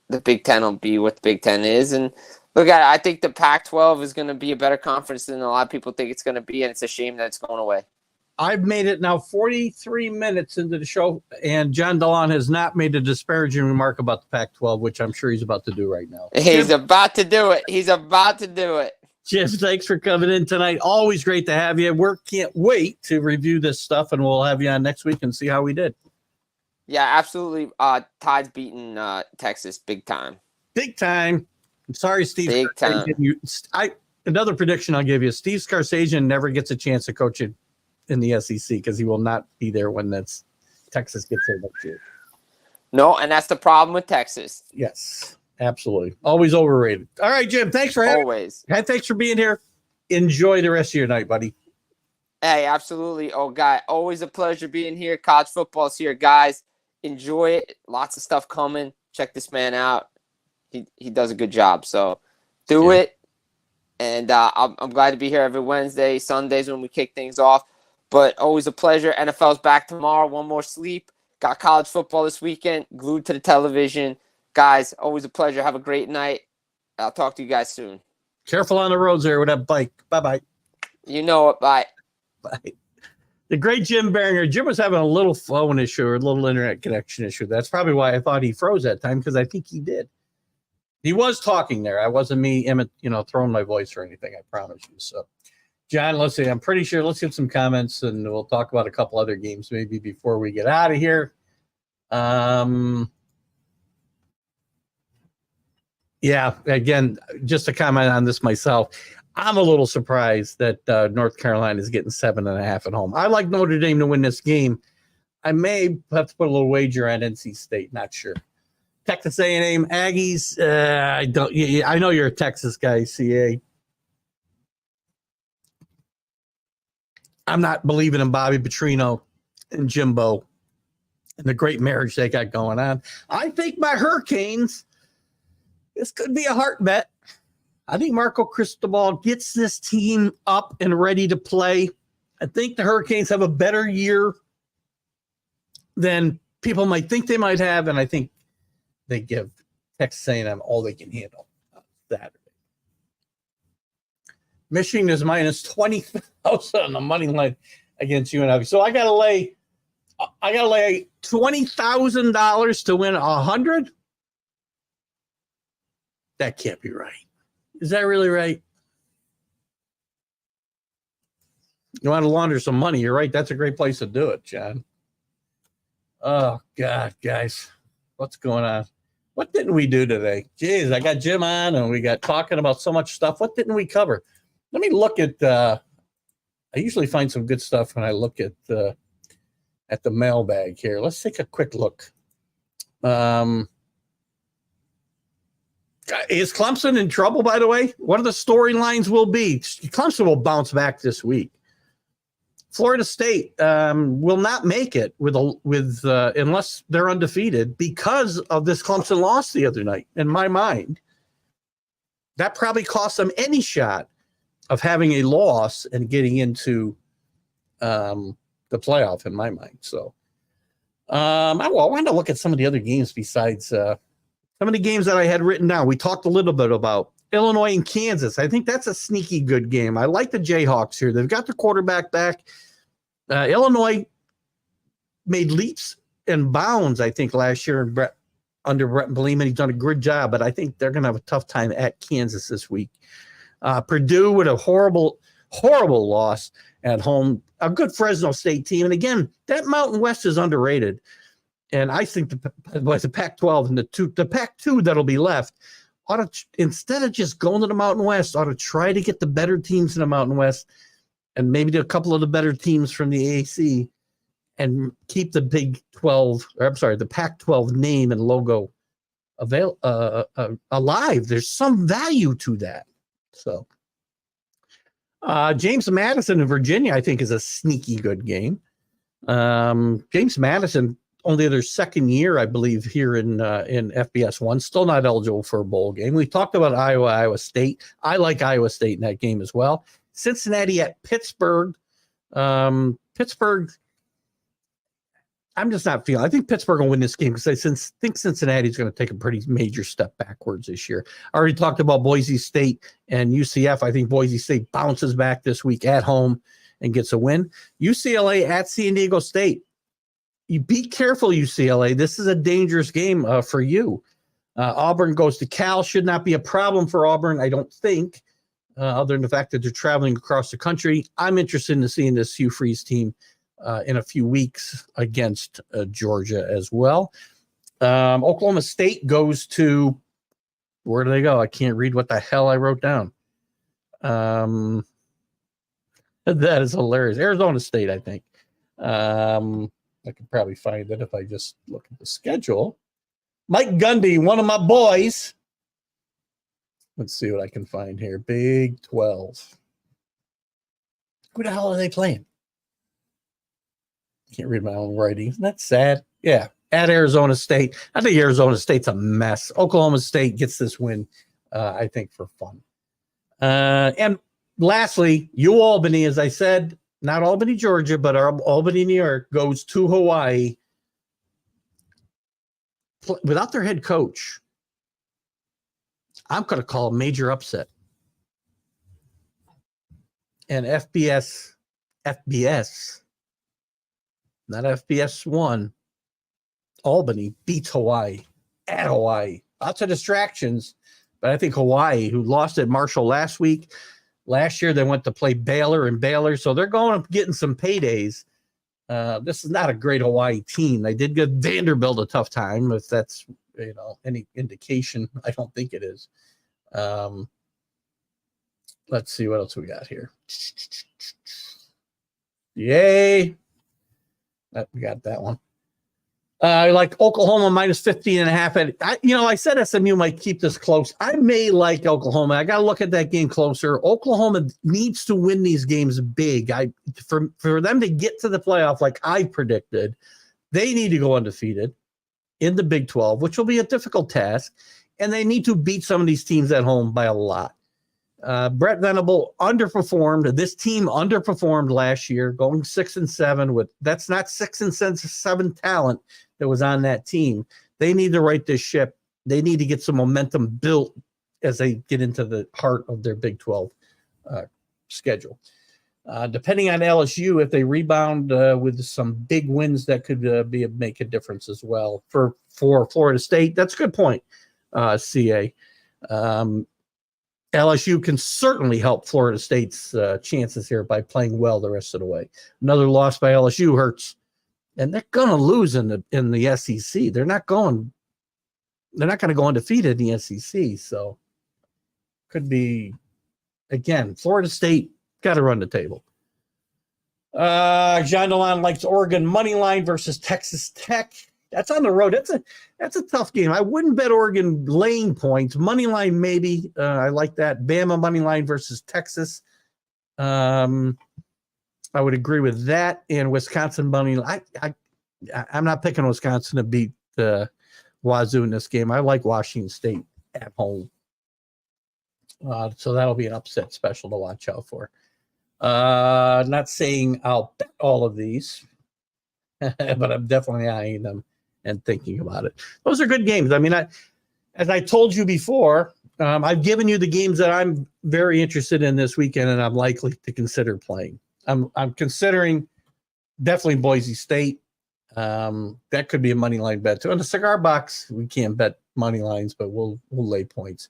Speaker 2: the Big Ten will be what the Big Ten is. And look at it, I think the Pac-12 is going to be a better conference than a lot of people think it's going to be, and it's a shame that it's going away.
Speaker 1: I've made it now 43 minutes into the show, and John DeLon has not made a disparaging remark about the Pac-12, which I'm sure he's about to do right now.
Speaker 2: He's about to do it.
Speaker 1: Jim, thanks for coming in tonight. Always great to have you. We can't wait to review this stuff, and we'll have you on next week and see how we did.
Speaker 2: Yeah, absolutely. Tide's beating Texas big time.
Speaker 1: Big time. I'm sorry, Steve.
Speaker 2: Big time.
Speaker 1: Another prediction I'll give you. Steve Scarsagian never gets a chance to coach it in the SEC because he will not be there when Texas gets there next year.
Speaker 2: No, and that's the problem with Texas.
Speaker 1: Yes. Absolutely. Always overrated. All right, Jim. Thanks for having me. Thanks for being here. Enjoy the rest of your night, buddy.
Speaker 2: Hey, absolutely. Oh, guy, always a pleasure being here. College football's here, guys. Enjoy it. Lots of stuff coming. Check this man out. He does a good job. So do it. And I'm glad to be here every Wednesday, Sundays when we kick things off. But always a pleasure. NFL's back tomorrow. One more sleep. Got college football this weekend. Glued to the television. Guys, always a pleasure. Have a great night. I'll talk to you guys soon.
Speaker 1: Careful on the roads there with that bike. Bye-bye.
Speaker 2: You know it. Bye.
Speaker 1: Bye. The great Jim Biringer. Jim was having a little phone issue or a little internet connection issue. That's probably why I thought he froze that time, because I think he did. He was talking there. I wasn't throwing my voice or anything. I promise you. So, John, let's see. I'm pretty sure. Let's get some comments, and we'll talk about a couple other games maybe before we get out of here. Yeah, again, just to comment on this myself, I'm a little surprised that North Carolina is getting 7.5 at home. I like Notre Dame to win this game. I may have to put a little wager on NC State. Not sure. Texas A&M Aggies. I don't. I know you're a Texas guy, CA. I'm not believing in Bobby Petrino and Jimbo and the great marriage they got going on. I think my Hurricanes. This could be a heart bet. I think Marco Cristobal gets this team up and ready to play. I think the Hurricanes have a better year than people might think they might have, and I think they give Texas A&M all they can handle on Saturday. Michigan is minus 20,000 on the money line against UNLV. So I got to lay I got to lay $20,000 to win 100. That can't be right. Is that really right? You want to launder some money? You're right. That's a great place to do it, John. Oh, God, guys. What's going on? What didn't we do today? Jeez, I got Jim on and we got talking about so much stuff. What didn't we cover? Let me look at, I usually find some good stuff when I look at the mailbag here. Let's take a quick look. Is Clemson in trouble, by the way? What are the storylines will be? Clemson will bounce back this week. Florida State will not make it with unless they're undefeated because of this Clemson loss the other night. In my mind, that probably cost them any shot of having a loss and getting into the playoff. In my mind, so I wanted to look at some of the other games besides some of the games that I had written down. We talked a little bit about Illinois and Kansas. I think that's a sneaky good game. I like the Jayhawks here. They've got the quarterback back. Illinois made leaps and bounds, I think, last year under Brett Bleeman. He's done a good job, but I think they're going to have a tough time at Kansas this week. Purdue with a horrible loss at home. A good Fresno State team. And again, that Mountain West is underrated. And I think the Pac-12 and the Pac-2 that'll be left ought to, instead of just going to the Mountain West, ought to try to get the better teams in the Mountain West and maybe a couple of the better teams from the AAC and keep the the Pac-12 name and logo alive. There's some value to that. So James Madison in Virginia, I think, is a sneaky good game. James Madison, only their second year, I believe, here in FBS 1, still not eligible for a bowl game. We talked about Iowa State. I like Iowa State in that game as well. Cincinnati at Pittsburgh. Pittsburgh, I'm just not feeling. I think Pittsburgh will win this game because I think Cincinnati's going to take a pretty major step backwards this year. I already talked about Boise State and UCF. I think Boise State bounces back this week at home and gets a win. UCLA at San Diego State. You be careful, UCLA. This is a dangerous game for you. Auburn goes to Cal. Should not be a problem for Auburn, I don't think, other than the fact that they're traveling across the country. I'm interested in seeing this Hugh Freeze team in a few weeks against Georgia as well. Oklahoma State goes to, where do they go? I can't read what the hell I wrote down. That is hilarious. Arizona State, I think. I could probably find it if I just look at the schedule. Mike Gundy, one of my boys. Let's see what I can find here. Big 12. Who the hell are they playing? Can't read my own writing. Isn't that sad? Yeah, at Arizona State. I think Arizona State's a mess. Oklahoma State gets this win, I think, for fun. And lastly, UAlbany, as I said, not Albany, Georgia, but Albany, New York, goes to Hawaii without their head coach. I'm going to call a major upset. And FBS, not FBS 1, Albany beats Hawaii at Hawaii. Lots of distractions, but I think Hawaii, who lost at Marshall last week, last year they went to play Baylor, so they're going up getting some paydays. This is not a great Hawaii team. They did give Vanderbilt a tough time, if that's any indication. I don't think it is. Let's see what else we got here. Yay! We got that one. I like Oklahoma minus 15.5. I said SMU might keep this close. I may like Oklahoma. I got to look at that game closer. Oklahoma needs to win these games big. For them to get to the playoff like I predicted, they need to go undefeated in the Big 12, which will be a difficult task, and they need to beat some of these teams at home by a lot. Brett Venable underperformed. This team underperformed last year, going 6-7 with that's not 6-7 talent that was on that team. They need to right this ship. They need to get some momentum built as they get into the heart of their Big 12 schedule. Depending on LSU, if they rebound with some big wins, that could make a difference as well for Florida State. That's a good point, CA. LSU can certainly help Florida State's chances here by playing well the rest of the way. Another loss by LSU hurts, and they're going to lose in the SEC. They're not going to go undefeated in the SEC. So could be, again, Florida State got to run the table. John DeLon likes Oregon money line versus Texas Tech. That's on the road. That's a tough game. I wouldn't bet Oregon laying points. Money line, maybe. I like that. Bama money line versus Texas. I would agree with that. And Wisconsin money line. I'm not picking Wisconsin to beat the Wazoo in this game. I like Washington State at home. So that'll be an upset special to watch out for. Not saying I'll bet all of these, but I'm definitely eyeing them and thinking about it. Those are good games. I mean, as I told you before, I've given you the games that I'm very interested in this weekend, and I'm likely to consider playing. I'm considering definitely Boise State. That could be a money line bet too. On the cigar box, we can't bet money lines, but we'll lay points.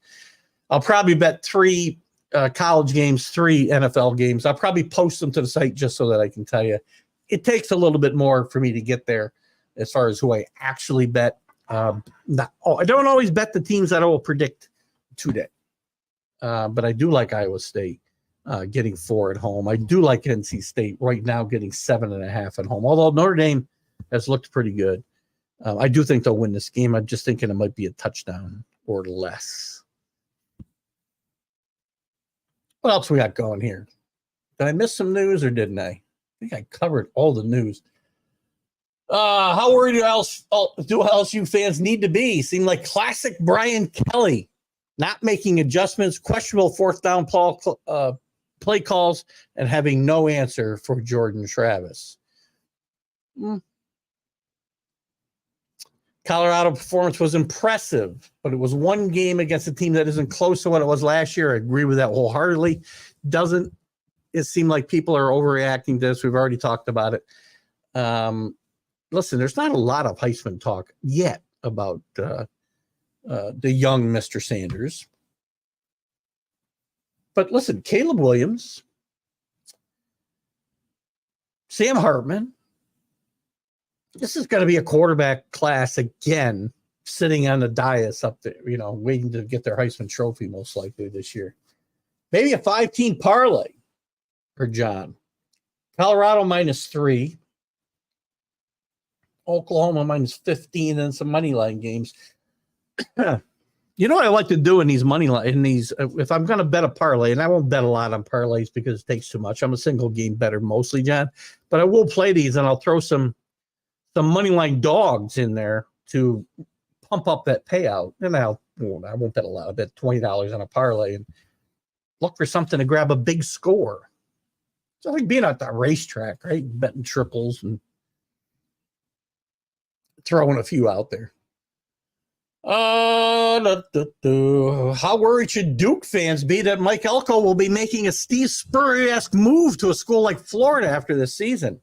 Speaker 1: I'll probably bet 3 college games, 3 NFL games. I'll probably post them to the site just so that I can tell you. It takes a little bit more for me to get there as far as who I actually bet. I don't always bet the teams that I will predict today. But I do like Iowa State getting 4 at home. I do like NC State right now getting 7.5 at home. Although Notre Dame has looked pretty good. I do think they'll win this game. I'm just thinking it might be a touchdown or less. What else we got going here? Did I miss some news or didn't I? I think I covered all the news. How worried do LSU fans need to be? Seem like classic Brian Kelly, not making adjustments, questionable 4th down play calls, and having no answer for Jordan Travis. Colorado performance was impressive, but it was one game against a team that isn't close to what it was last year. I agree with that wholeheartedly. Doesn't it seem like people are overreacting to this? We've already talked about it. Listen, there's not a lot of Heisman talk yet about the young Mr. Sanders. But listen, Caleb Williams, Sam Hartman, this is going to be a quarterback class again, sitting on the dais up there, waiting to get their Heisman Trophy most likely this year. Maybe a 5-team parlay for John. Colorado -3. Oklahoma -15, and some money line games. You know what I like to do in these money line, if I'm going to bet a parlay, and I won't bet a lot on parlays because it takes too much. I'm a single game better mostly, John, but I will play these and I'll throw some money line dogs in there to pump up that payout. And I won't bet a lot. I bet $20 on a parlay and look for something to grab a big score. It's like being at the racetrack, right? Betting triples and throwing a few out there. How worried should Duke fans be that Mike Elko will be making a Steve Spurrier-esque move to a school like Florida after this season?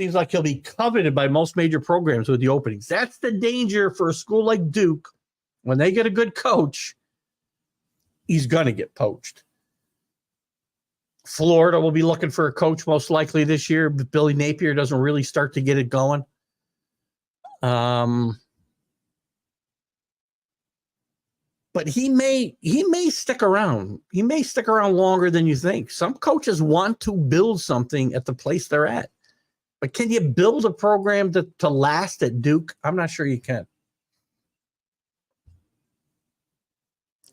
Speaker 1: Seems like he'll be coveted by most major programs with the openings. That's the danger for a school like Duke. When they get a good coach, he's going to get poached. Florida will be looking for a coach most likely this year, but Billy Napier doesn't really start to get it going. But he may stick around. He may stick around longer than you think. Some coaches want to build something at the place they're at. But can you build a program to last at Duke? I'm not sure you can.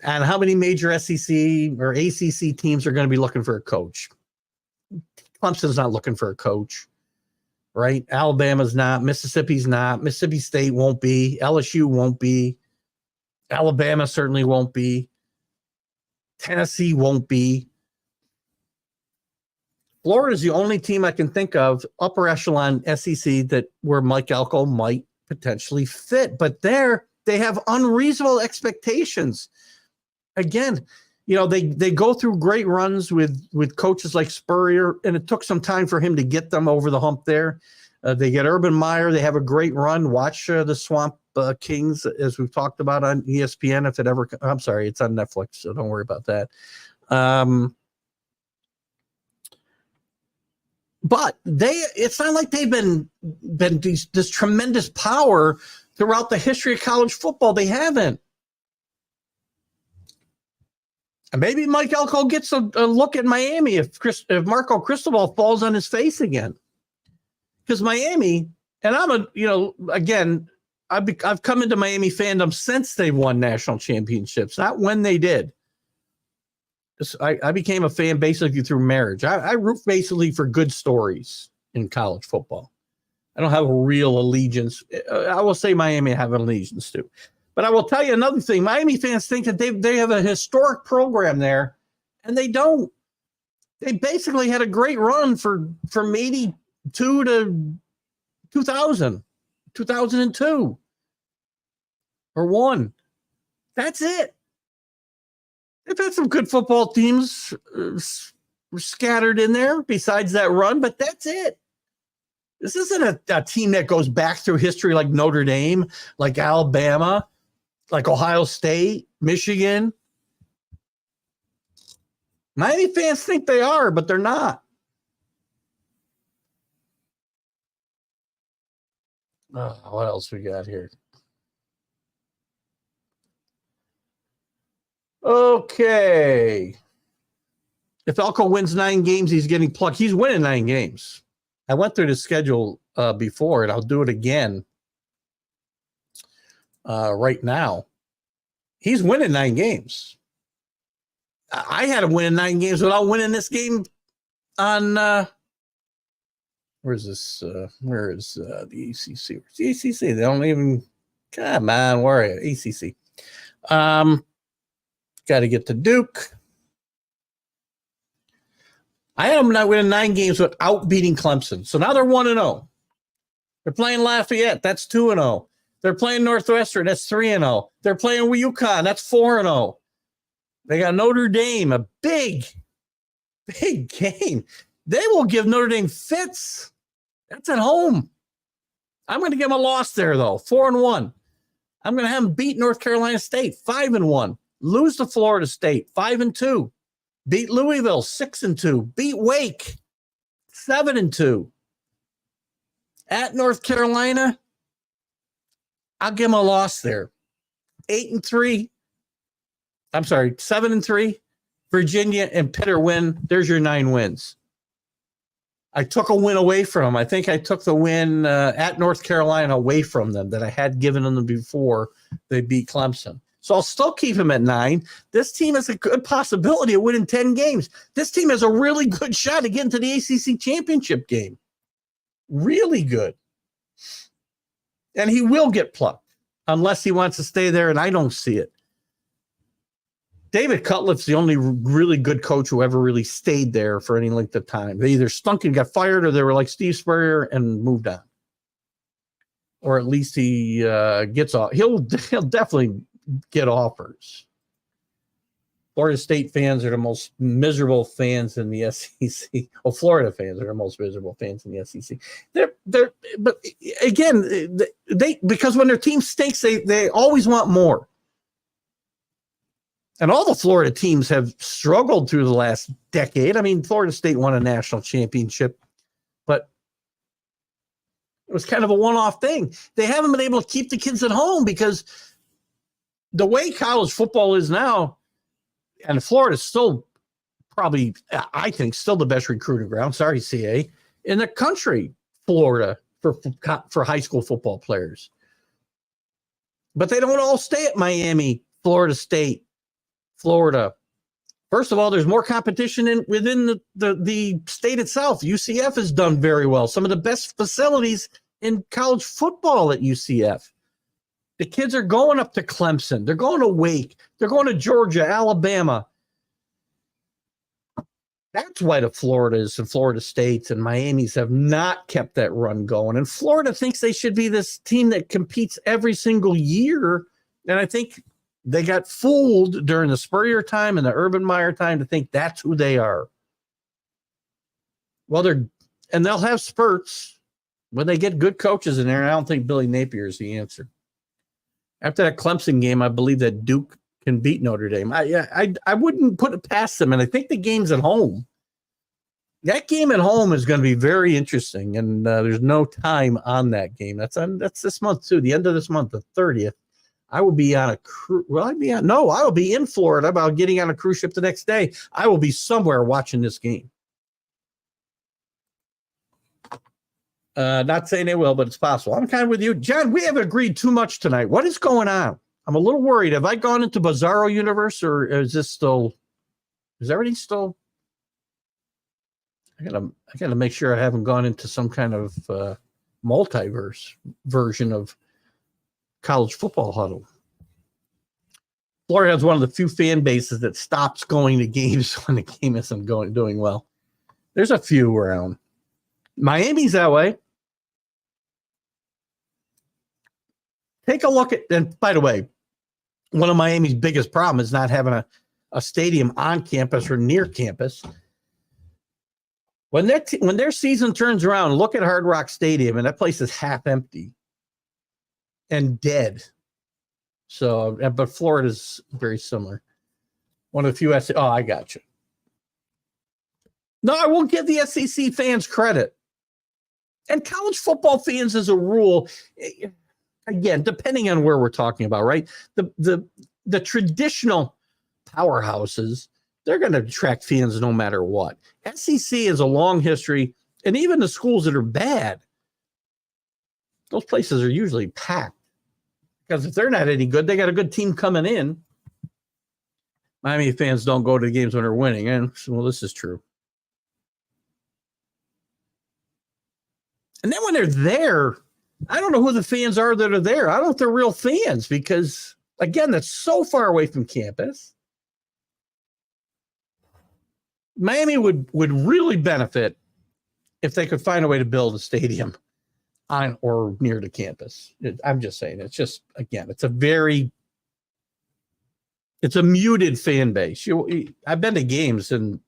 Speaker 1: And how many major SEC or ACC teams are going to be looking for a coach? Clemson's not looking for a coach, right? Alabama's not. Mississippi's not. Mississippi State won't be. LSU won't be. Alabama certainly won't be. Tennessee won't be. Florida is the only team I can think of, upper echelon SEC, where Mike Elko might potentially fit. But they have unreasonable expectations. Again, they go through great runs with coaches like Spurrier, and it took some time for him to get them over the hump there. They get Urban Meyer. They have a great run. Watch the Swamp Kings, as we've talked about on ESPN. If it ever, I'm sorry, it's on Netflix, so don't worry about that. But it's not like they've been this tremendous power throughout the history of college football. They haven't. And maybe Mike Elko gets a look at Miami if Marco Cristobal falls on his face again. Because Miami, and I've come into Miami fandom since they won national championships, not when they did. I became a fan basically through marriage. I root basically for good stories in college football. I don't have a real allegiance. I will say Miami I have an allegiance to. But I will tell you another thing. Miami fans think that they have a historic program there, and they don't. They basically had a great run from 82 to 2000, 2002, or 1. That's it. They've had some good football teams scattered in there besides that run, but that's it. This isn't a team that goes back through history like Notre Dame, like Alabama, like Ohio State, Michigan. Miami fans think they are, but they're not. What else we got here? Okay. If Elko wins 9 games, he's getting plucked. He's winning 9 games. I went through the schedule before, and I'll do it again right now. He's winning 9 games. I had him winning 9 games without winning this game on where's this? Where is the ACC? Where's the ACC? They don't even. Come on, where are you? ACC. Got to get to Duke. I had them not winning 9 games without beating Clemson. So now they're 1-0. They're playing Lafayette. That's 2-0. They're playing Northwestern. That's 3-0. They're playing UConn. That's 4-0. They got Notre Dame, a big game. They will give Notre Dame fits. That's at home. I'm going to give them a loss there, though. 4-1. I'm going to have them beat North Carolina State, 5-1. Lose to Florida State, 5-2. Beat Louisville, 6-2. Beat Wake, 7-2. At North Carolina, I'll give them a loss there. 8-3. I'm sorry, 7-3. Virginia and Pitt win. There's your 9 wins. I took a win away from them. I think I took the win at North Carolina away from them that I had given them before they beat Clemson. So I'll still keep him at 9. This team has a good possibility of winning 10 games. This team has a really good shot to get into the ACC championship game. Really good. And he will get plucked unless he wants to stay there, and I don't see it. David Cutcliffe's the only really good coach who ever really stayed there for any length of time. They either stunk and got fired, or they were like Steve Spurrier and moved on. Or at least he gets off. He'll definitely get offers. Florida State fans are the most miserable fans in the SEC. Well, Florida fans are the most miserable fans in the SEC. But again, they because when their team stinks, they always want more. And all the Florida teams have struggled through the last decade. I mean, Florida State won a national championship, but it was kind of a one-off thing. They haven't been able to keep the kids at home because the way college football is now, and Florida is still probably, I think, still the best recruiting ground. Sorry, CA, in the country, Florida, for high school football players. But they don't all stay at Miami, Florida State, Florida. First of all, there's more competition within the state itself. UCF has done very well. Some of the best facilities in college football at UCF. The kids are going up to Clemson. They're going to Wake. They're going to Georgia, Alabama. That's why the Floridas and Florida States and Miamis have not kept that run going. And Florida thinks they should be this team that competes every single year. And I think They got fooled during the Spurrier time and the Urban Meyer time to think that's who they are. Well, they'll have spurts when they get good coaches in there. And I don't think Billy Napier is the answer. After that Clemson game, I believe that Duke can beat Notre Dame. I wouldn't put it past them. And I think the game's at home. That game at home is going to be very interesting. And there's no time on that game. That's this month too. The end of this month, the 30th. I will be on a cruise. I will be in Florida about getting on a cruise ship the next day. I will be somewhere watching this game. Not saying they will, but it's possible. I'm kind of with you. John, we haven't agreed too much tonight. What is going on? I'm a little worried. Have I gone into Bizarro universe, or is everything still? I gotta make sure I haven't gone into some kind of multiverse version of college football huddle. Florida has one of the few fan bases that stops going to games when the game isn't doing well. There's a few around. Miami's that way. Take a look at, and by the way, one of Miami's biggest problems is not having a stadium on campus or near campus. When their season turns around, look at Hard Rock Stadium, and that place is half empty and dead. So, but Florida's very similar. One of the few SEC. Oh, I got you. No, I won't give the SEC fans credit. And college football fans, as a rule, again, depending on where we're talking about, right? The traditional powerhouses, they're going to attract fans no matter what. SEC has a long history, and even the schools that are bad, those places are usually packed. Because if they're not any good, they got a good team coming in. Miami fans don't go to the games when they're winning, and well, this is true. And then when they're there, I don't know who the fans are that are there. I don't know if they're real fans because, again, that's so far away from campus. Miami would really benefit if they could find a way to build a stadium on or near the campus. I'm just saying, it's just, again, it's a muted fan base. I've been to games and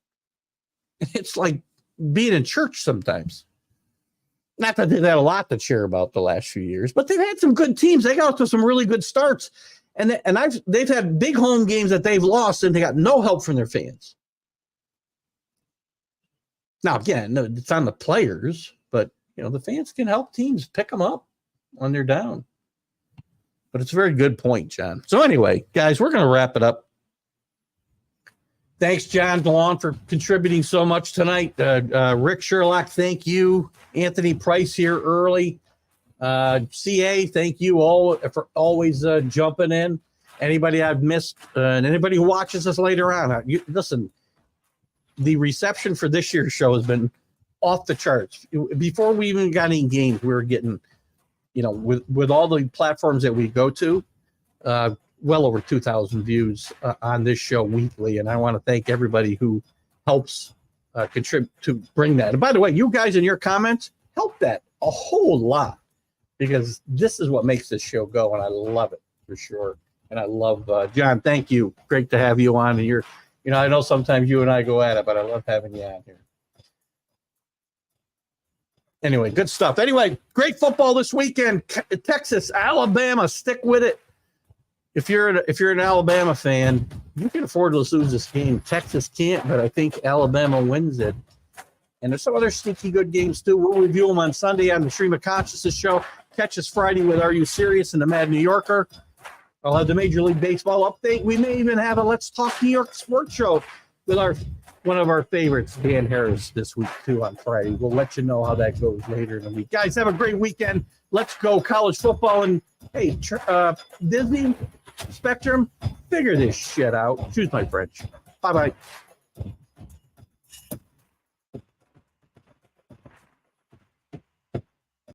Speaker 1: it's like being in church sometimes. Not that they've had a lot to cheer about the last few years, but they've had some good teams. They got to some really good starts. And they've had big home games that they've lost and they got no help from their fans. Now, again, it's on the players, but the fans can help teams pick them up when they're down. But it's a very good point, John. So anyway, guys, we're going to wrap it up. Thanks, John DeLon, for contributing so much tonight. Rick Sherlock, thank you. Anthony Price here early. CA, thank you all for always jumping in. Anybody I've missed, and anybody who watches us later on, listen, the reception for this year's show has been off the charts. Before we even got any games, we were getting, with all the platforms that we go to, well over 2,000 views on this show weekly. And I want to thank everybody who helps contribute to bring that. And by the way, you guys in your comments help that a whole lot because this is what makes this show go. And I love it for sure. And I love John. Thank you. Great to have you on. And I know sometimes you and I go at it, but I love having you on here. Anyway, good stuff. Anyway, great football this weekend. Texas, Alabama, stick with it. If you're an Alabama fan, you can afford to lose this game. Texas can't, but I think Alabama wins it. And there's some other sneaky good games too. We'll review them on Sunday on the Stream of Consciousness show. Catch us Friday with Are You Serious and the Mad New Yorker. I'll have the Major League Baseball update. We may even have a Let's Talk New York sports show with one of our favorites, Dan Harris, this week too on Friday. We'll let you know how that goes later in the week. Guys, have a great weekend. Let's go college football. And hey, Disney, Spectrum, figure this shit out. Choose my French. Bye-bye.